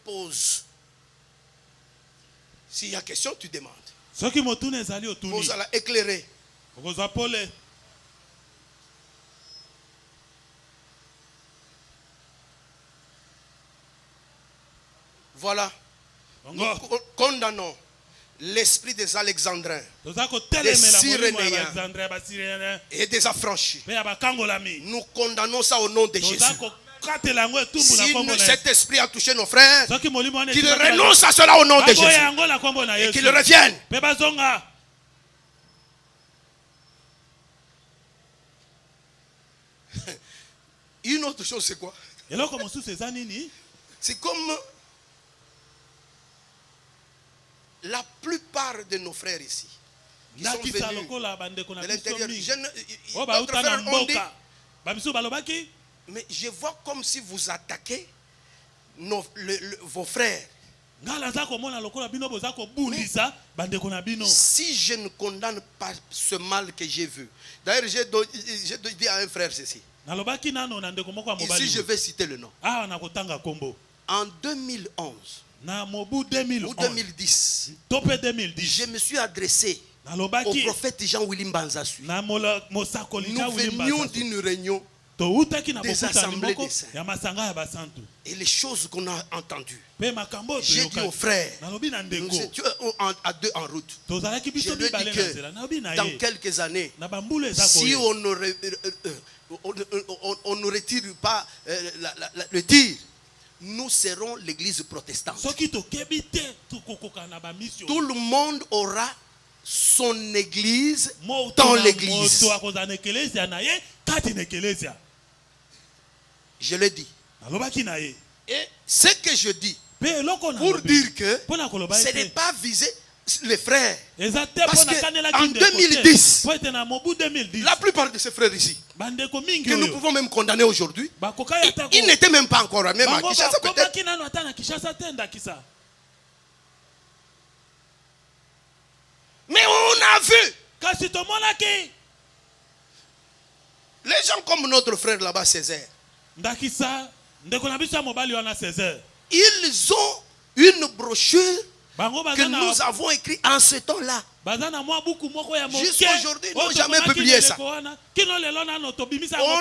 Pose. S'il y a question, tu demandes. Vous allez éclairer. Voilà. Nous condamnons l'esprit des Alexandrins, des Cyrénéens et des affranchis. Nous condamnons ça au nom de Jésus. Si cet esprit a touché nos frères, qu'ils renoncent à cela au nom de Jésus et qu'ils reviennent. Une autre chose, c'est quoi? C'est comme la plupart de nos frères ici qui sont venus de l'intérieur. D'autres frères ont dit, mais je vois comme si vous attaquez vos frères. Mais si je ne condamne pas ce mal que j'ai vu, d'ailleurs j'ai dit à un frère ceci. Ici je vais citer le nom. En 2011 ou 2010, je me suis adressé au prophète Jean-Willy Banzasu. Nous venions d'une réunion des assemblées des saints. Et les choses qu'on a entendues, j'ai dit aux frères, nous étions à deux en route. Je lui ai dit que dans quelques années, si on ne retire pas le tir, nous serons l'église protestante. Tout le monde aura son église dans l'église. Je l'ai dit. Et ce que je dis, pour dire que ce n'est pas viser les frères. Parce qu'en 2010, la plupart de ces frères ici, que nous pouvons même condamner aujourd'hui, ils n'étaient même pas encore même à Kinshasa peut-être. Mais on a vu les gens comme notre frère là-bas, Césaire. Ils ont une brochure que nous avons écrite en ce temps-là. Jusqu'à aujourd'hui, ils n'ont jamais publié ça. On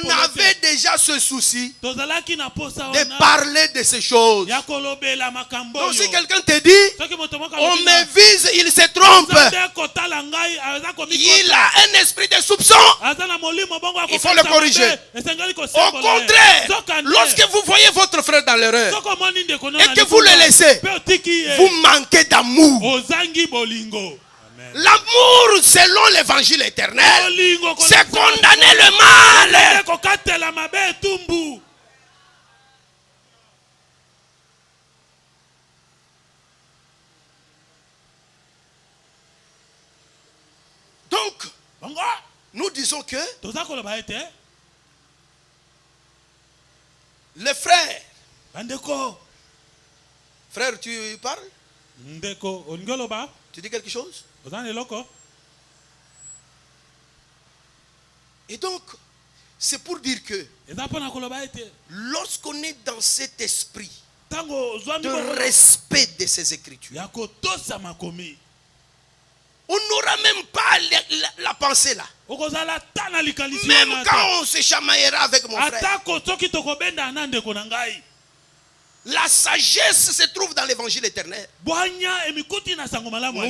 avait déjà ce souci de parler de ces choses. Donc si quelqu'un te dit, on me vise, il se trompe. Il a un esprit de soupçon. Il faut le corriger. Au contraire, lorsque vous voyez votre frère dans l'erreur et que vous le laissez, vous manquez d'amour. L'amour selon l'évangile éternel, c'est condamner le mal. Donc, nous disons que les frères, frère, tu parles? Tu dis quelque chose? Et donc, c'est pour dire que lorsqu'on est dans cet esprit de respect de ces écritures, on n'aura même pas la pensée là. Même quand on se chamaillera avec mon frère, la sagesse se trouve dans l'évangile éternel. Nous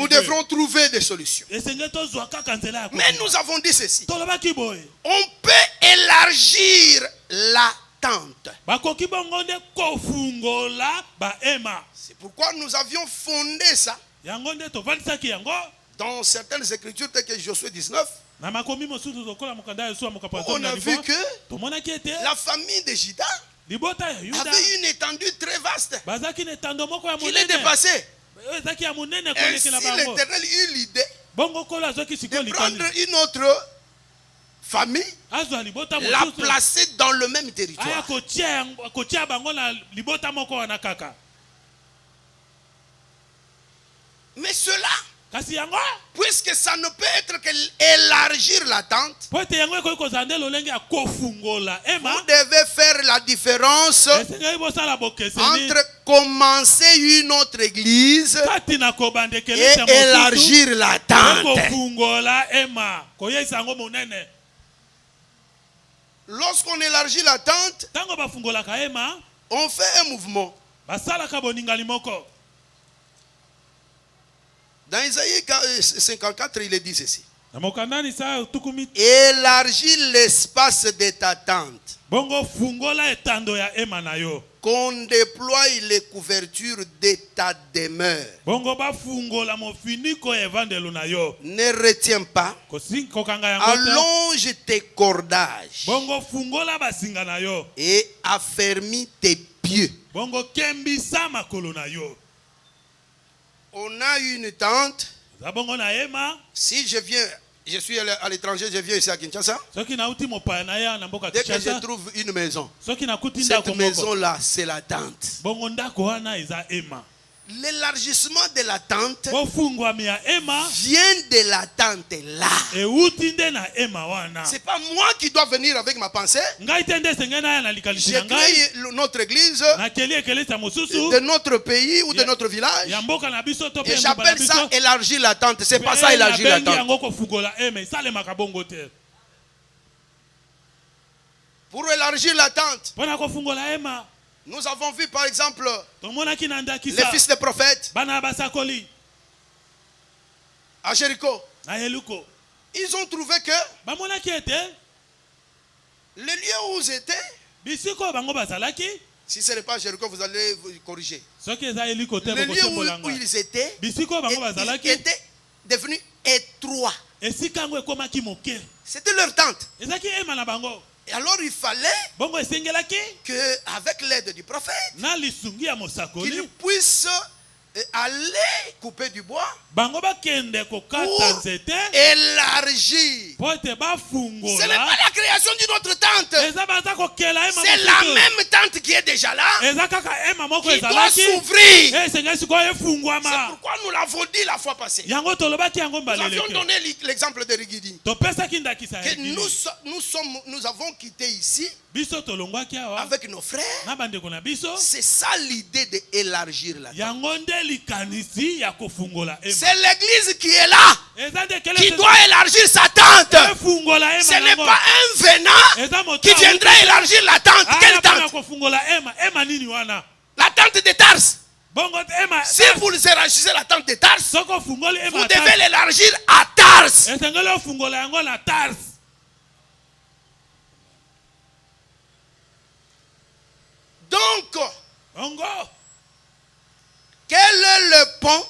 devrons trouver des solutions. Mais nous avons dit ceci. On peut élargir la tente. C'est pourquoi nous avions fondé ça dans certaines écritures telles que Josué 19. On a vu que la famille de Juda avait une étendue très vaste qui les dépassait. Ainsi l'Éternel eut l'idée de prendre une autre famille, la placer dans le même territoire. Mais cela Puisque ça ne peut être qu'élargir la tente, vous devez faire la différence entre commencer une autre église et élargir la tente. Lorsqu'on élargit la tente, on fait un mouvement. Dans Isaïe 54, il est dit ceci. Élargis l'espace de ta tente. Qu'on déploie les couvertures de ta demeure. Ne retiens pas. Allonge tes cordages. Et affermis tes pieds. On a une tente. Si je viens, je suis à l'étranger, je viens ici à Kinshasa. Dès que je trouve une maison, cette maison-là, c'est la tente. L'élargissement de la tente vient de la tente là. C'est pas moi qui dois venir avec ma pensée. J'ai créé notre église de notre pays ou de notre village. Et j'appelle ça élargir la tente. C'est pas ça élargir la tente. Pour élargir la tente, nous avons vu par exemple les fils des prophètes à Jéricho. Ils ont trouvé que le lieu où ils étaient, si ce n'est pas Jéricho, vous allez vous corriger. Le lieu où ils étaient était devenu étroit. C'était leur tente. Et alors il fallait qu'avec l'aide du prophète, qu'il puisse aller couper du bois pour élargir. Ce n'est pas la création d'une autre tente. C'est la même tente qui est déjà là, qui doit s'ouvrir. C'est pourquoi nous l'avons dit la fois passée. Nous avions donné l'exemple de Rigidi. Que nous avons quitté ici avec nos frères. C'est ça l'idée d'élargir la tente. C'est l'église qui est là, qui doit élargir sa tente. Ce n'est pas un venant qui viendra élargir la tente. Quelle tente? La tente de Tars. Si vous élargissez la tente de Tars, vous devez l'élargir à Tars. Donc, quel est le pont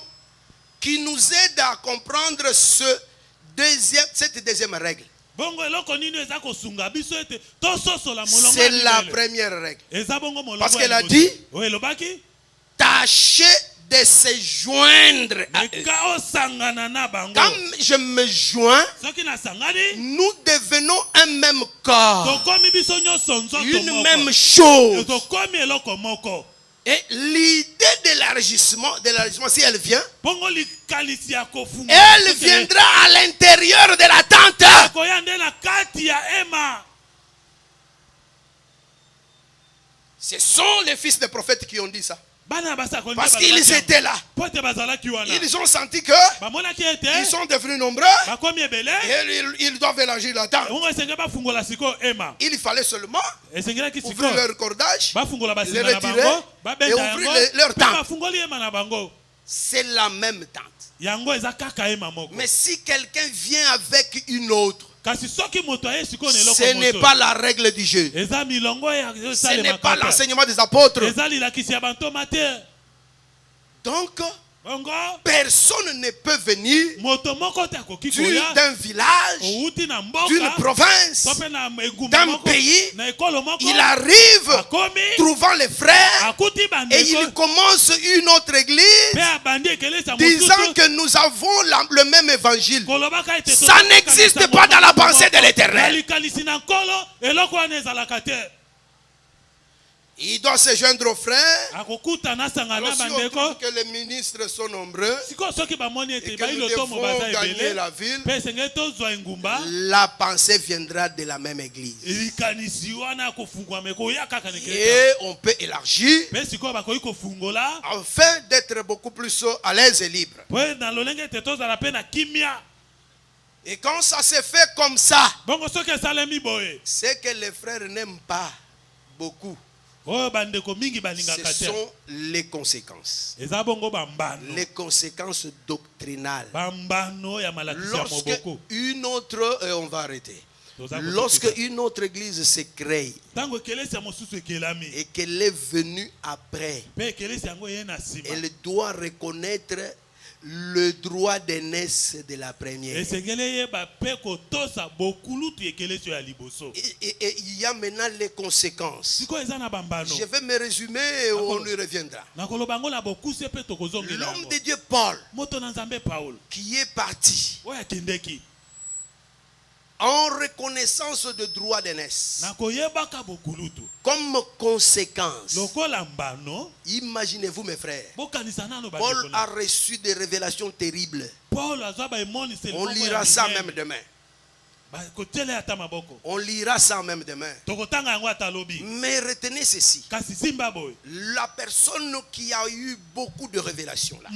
qui nous aide à comprendre cette deuxième règle? C'est la première règle. Parce qu'elle a dit, tâchez de se joindre à eux. Quand je me joins, nous devenons un même corps, une même chose. Et l'idée d'élargissement, si elle vient, elle viendra à l'intérieur de la tente. Ce sont les fils des prophètes qui ont dit ça. Parce qu'ils étaient là. Ils ont senti que ils sont devenus nombreux et ils doivent élargir la tente. Il fallait seulement ouvrir leur cordage, les retirer et ouvrir leur tente. C'est la même tente. Mais si quelqu'un vient avec une autre, ce n'est pas la règle du jeu. Ce n'est pas l'enseignement des apôtres. Donc, personne ne peut venir d'un village, d'une province, d'un pays. Il arrive trouvant les frères et il commence une autre église disant que nous avons le même évangile. Ça n'existe pas dans la pensée de l'Éternel. Il doit se joindre aux frères. Alors, si on trouve que les ministres sont nombreux et que nous devons gagner la ville, la pensée viendra de la même église. Et on peut élargir afin d'être beaucoup plus à l'aise et libre. Et quand ça se fait comme ça, c'est que les frères n'aiment pas beaucoup. Ce sont les conséquences. Les conséquences doctrinales. Lorsque une autre, on va arrêter. Lorsque une autre église se crée et qu'elle est venue après, elle doit reconnaître le droit d'aînesse de la première. Et il y a maintenant les conséquences. Je vais me résumer et on y reviendra. L'homme de Dieu Paul, qui est parti en reconnaissance de droit d'aînesse, comme conséquence, imaginez-vous mes frères, Paul a reçu des révélations terribles. On lira ça même demain. On lira ça même demain. Mais retenez ceci. La personne qui a eu beaucoup de révélations là,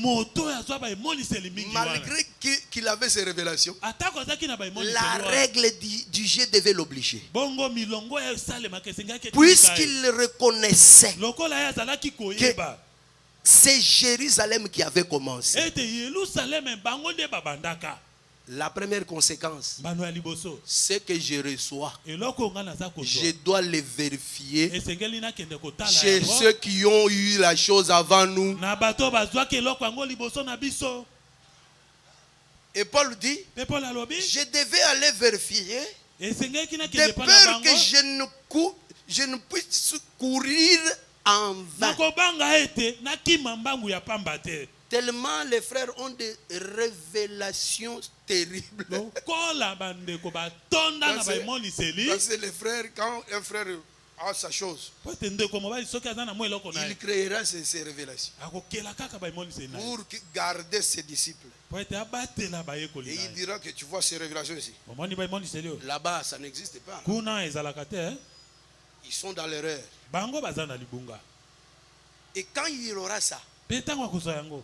malgré qu'il avait ces révélations, la règle du jeu devait l'obliger. Puisqu'il reconnaissait que c'est Jérusalem qui avait commencé. La première conséquence, c'est que je reçois. Je dois les vérifier chez ceux qui ont eu la chose avant nous. Et Paul dit, je devais aller vérifier de peur que je ne puisse courir en vain. Tellement les frères ont des révélations terribles. C'est les frères, quand un frère a sa chose, il créera ces révélations pour garder ses disciples. Et il dira que tu vois ces révélations ici. Là-bas, ça n'existe pas. Ils sont dans l'erreur. Et quand il aura ça,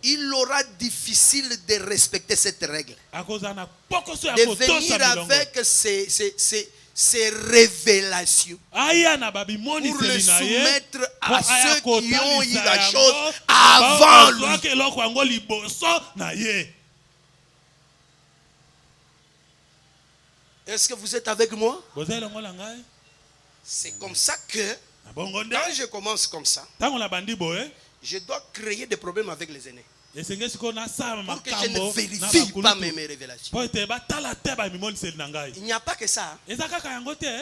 il aura difficile de respecter cette règle, de venir avec ces révélations pour les soumettre à ceux qui ont eu la chose avant lui. Est-ce que vous êtes avec moi? C'est comme ça que quand je commence comme ça, je dois créer des problèmes avec les aînés. Pour que je ne vérifie pas mes révélations. Il n'y a pas que ça.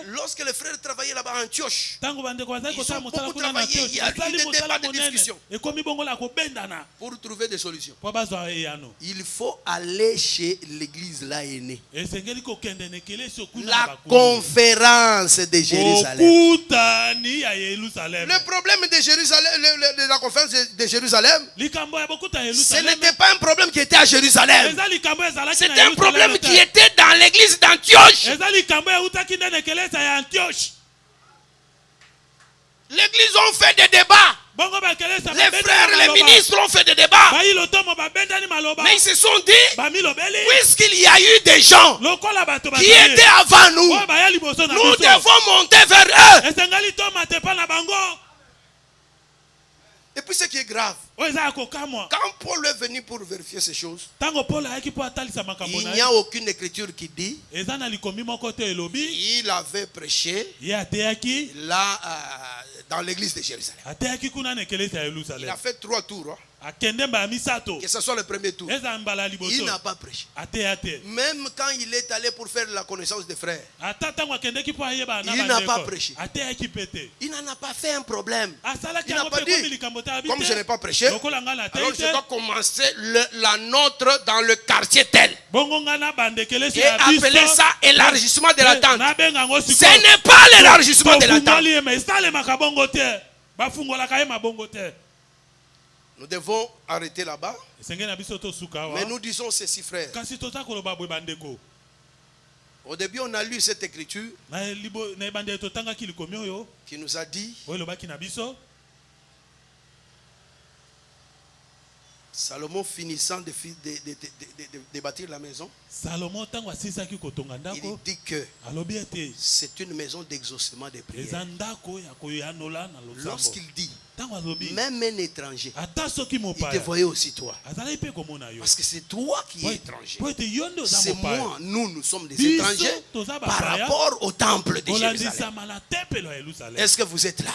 Lorsque les frères travaillaient là-bas à Antioche, ils ont beaucoup travaillé. Il y a eu des débats, des discussions pour trouver des solutions. Il faut aller chez l'église là aînée. La conférence de Jérusalem. Le problème de Jérusalem, de la conférence de Jérusalem, ce n'était pas un problème qui était à Jérusalem. C'était un problème qui était dans l'église d'Antioche. L'église ont fait des débats. Les frères, les ministres ont fait des débats. Mais ils se sont dit, puisqu'il y a eu des gens qui étaient avant nous, nous devons monter vers eux. Et puis ce qui est grave, quand Paul est venu pour vérifier ces choses, il n'y a aucune écriture qui dit il avait prêché là dans l'église de Jérusalem. Il a fait 3 tours. Que ce soit le premier tour, il n'a pas prêché. Même quand il est allé pour faire la connaissance des frères, il n'a pas prêché. Il n'en a pas fait un problème. Il n'a pas dit, comme je n'ai pas prêché, alors je dois commencer la nôtre dans le quartier tel et appeler ça élargissement de la tente. Ce n'est pas l'élargissement de la tente. Nous devons arrêter là-bas. Mais nous disons ceci, frère. Au début, on a lu cette écriture qui nous a dit Salomon finissant de bâtir la maison, il dit que c'est une maison d'exaucement des prières. Lorsqu'il dit même un étranger, il te voyait aussi toi. Parce que c'est toi qui es étranger. C'est moi, nous sommes des étrangers par rapport au temple de Jérusalem. Est-ce que vous êtes là?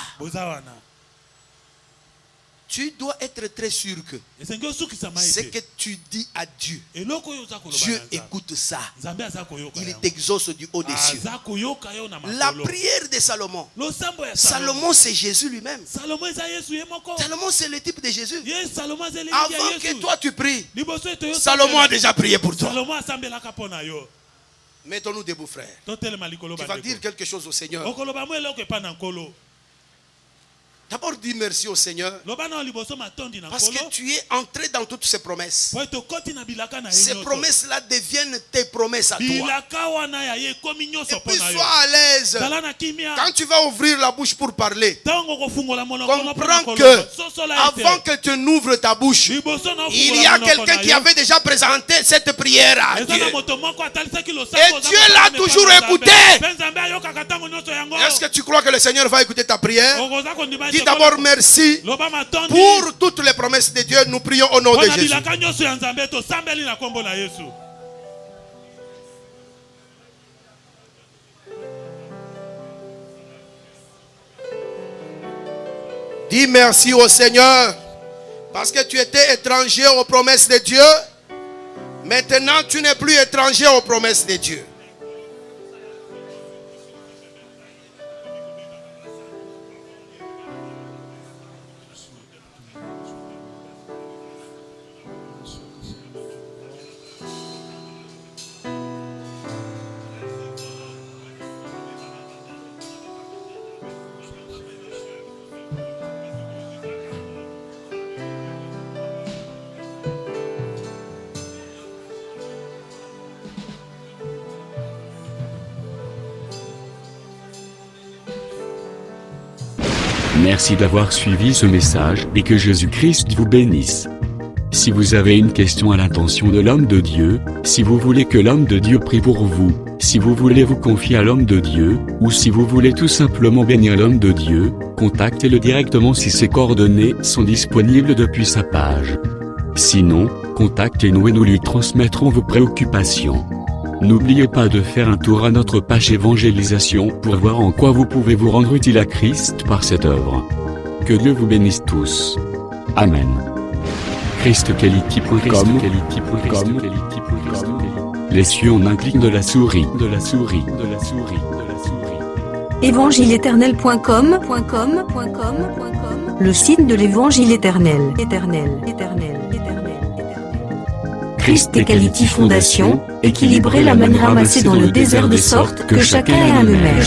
Tu dois être très sûr que ce que tu dis à Dieu, Dieu écoute ça. Il t'exauce du haut des cieux. La prière de Salomon. Salomon, c'est Jésus lui-même. Salomon, c'est le type de Jésus. Avant que toi tu pries, Salomon a déjà prié pour toi. Mettons-nous debout, frère. Tu vas dire quelque chose au Seigneur. D'abord, dis merci au Seigneur parce que tu es entré dans toutes ces promesses. Ces promesses-là deviennent tes promesses à toi. Et puis sois à l'aise. Quand tu vas ouvrir la bouche pour parler, comprends que avant que tu n'ouvres ta bouche, il y a quelqu'un qui avait déjà présenté cette prière à Dieu. Et Dieu l'a toujours écouté. Est-ce que tu crois que le Seigneur va écouter ta prière? Dis d'abord merci pour toutes les promesses de Dieu. Nous prions au nom de Jésus. Dis merci au Seigneur parce que tu étais étranger aux promesses de Dieu. Maintenant, tu n'es plus étranger aux promesses de Dieu. Merci d'avoir suivi ce message et que Jésus-Christ vous bénisse. Si vous avez une question à l'intention de l'homme de Dieu, si vous voulez que l'homme de Dieu prie pour vous, si vous voulez vous confier à l'homme de Dieu, ou si vous voulez tout simplement bénir l'homme de Dieu, contactez-le directement si ses coordonnées sont disponibles depuis sa page. Sinon, contactez-nous et nous lui transmettrons vos préoccupations. N'oubliez pas de faire un tour à notre page évangélisation pour voir en quoi vous pouvez vous rendre utile à Christ par cette œuvre. Que Dieu vous bénisse tous. Amen. ChristQuality.com. Les cieux en un clic de la souris. Évangile-éternel.com. Le site de l'évangile éternel. Christ et Quality Fondation, équilibrer la manne ramassée dans le désert de sorte que chacun ait un de mer.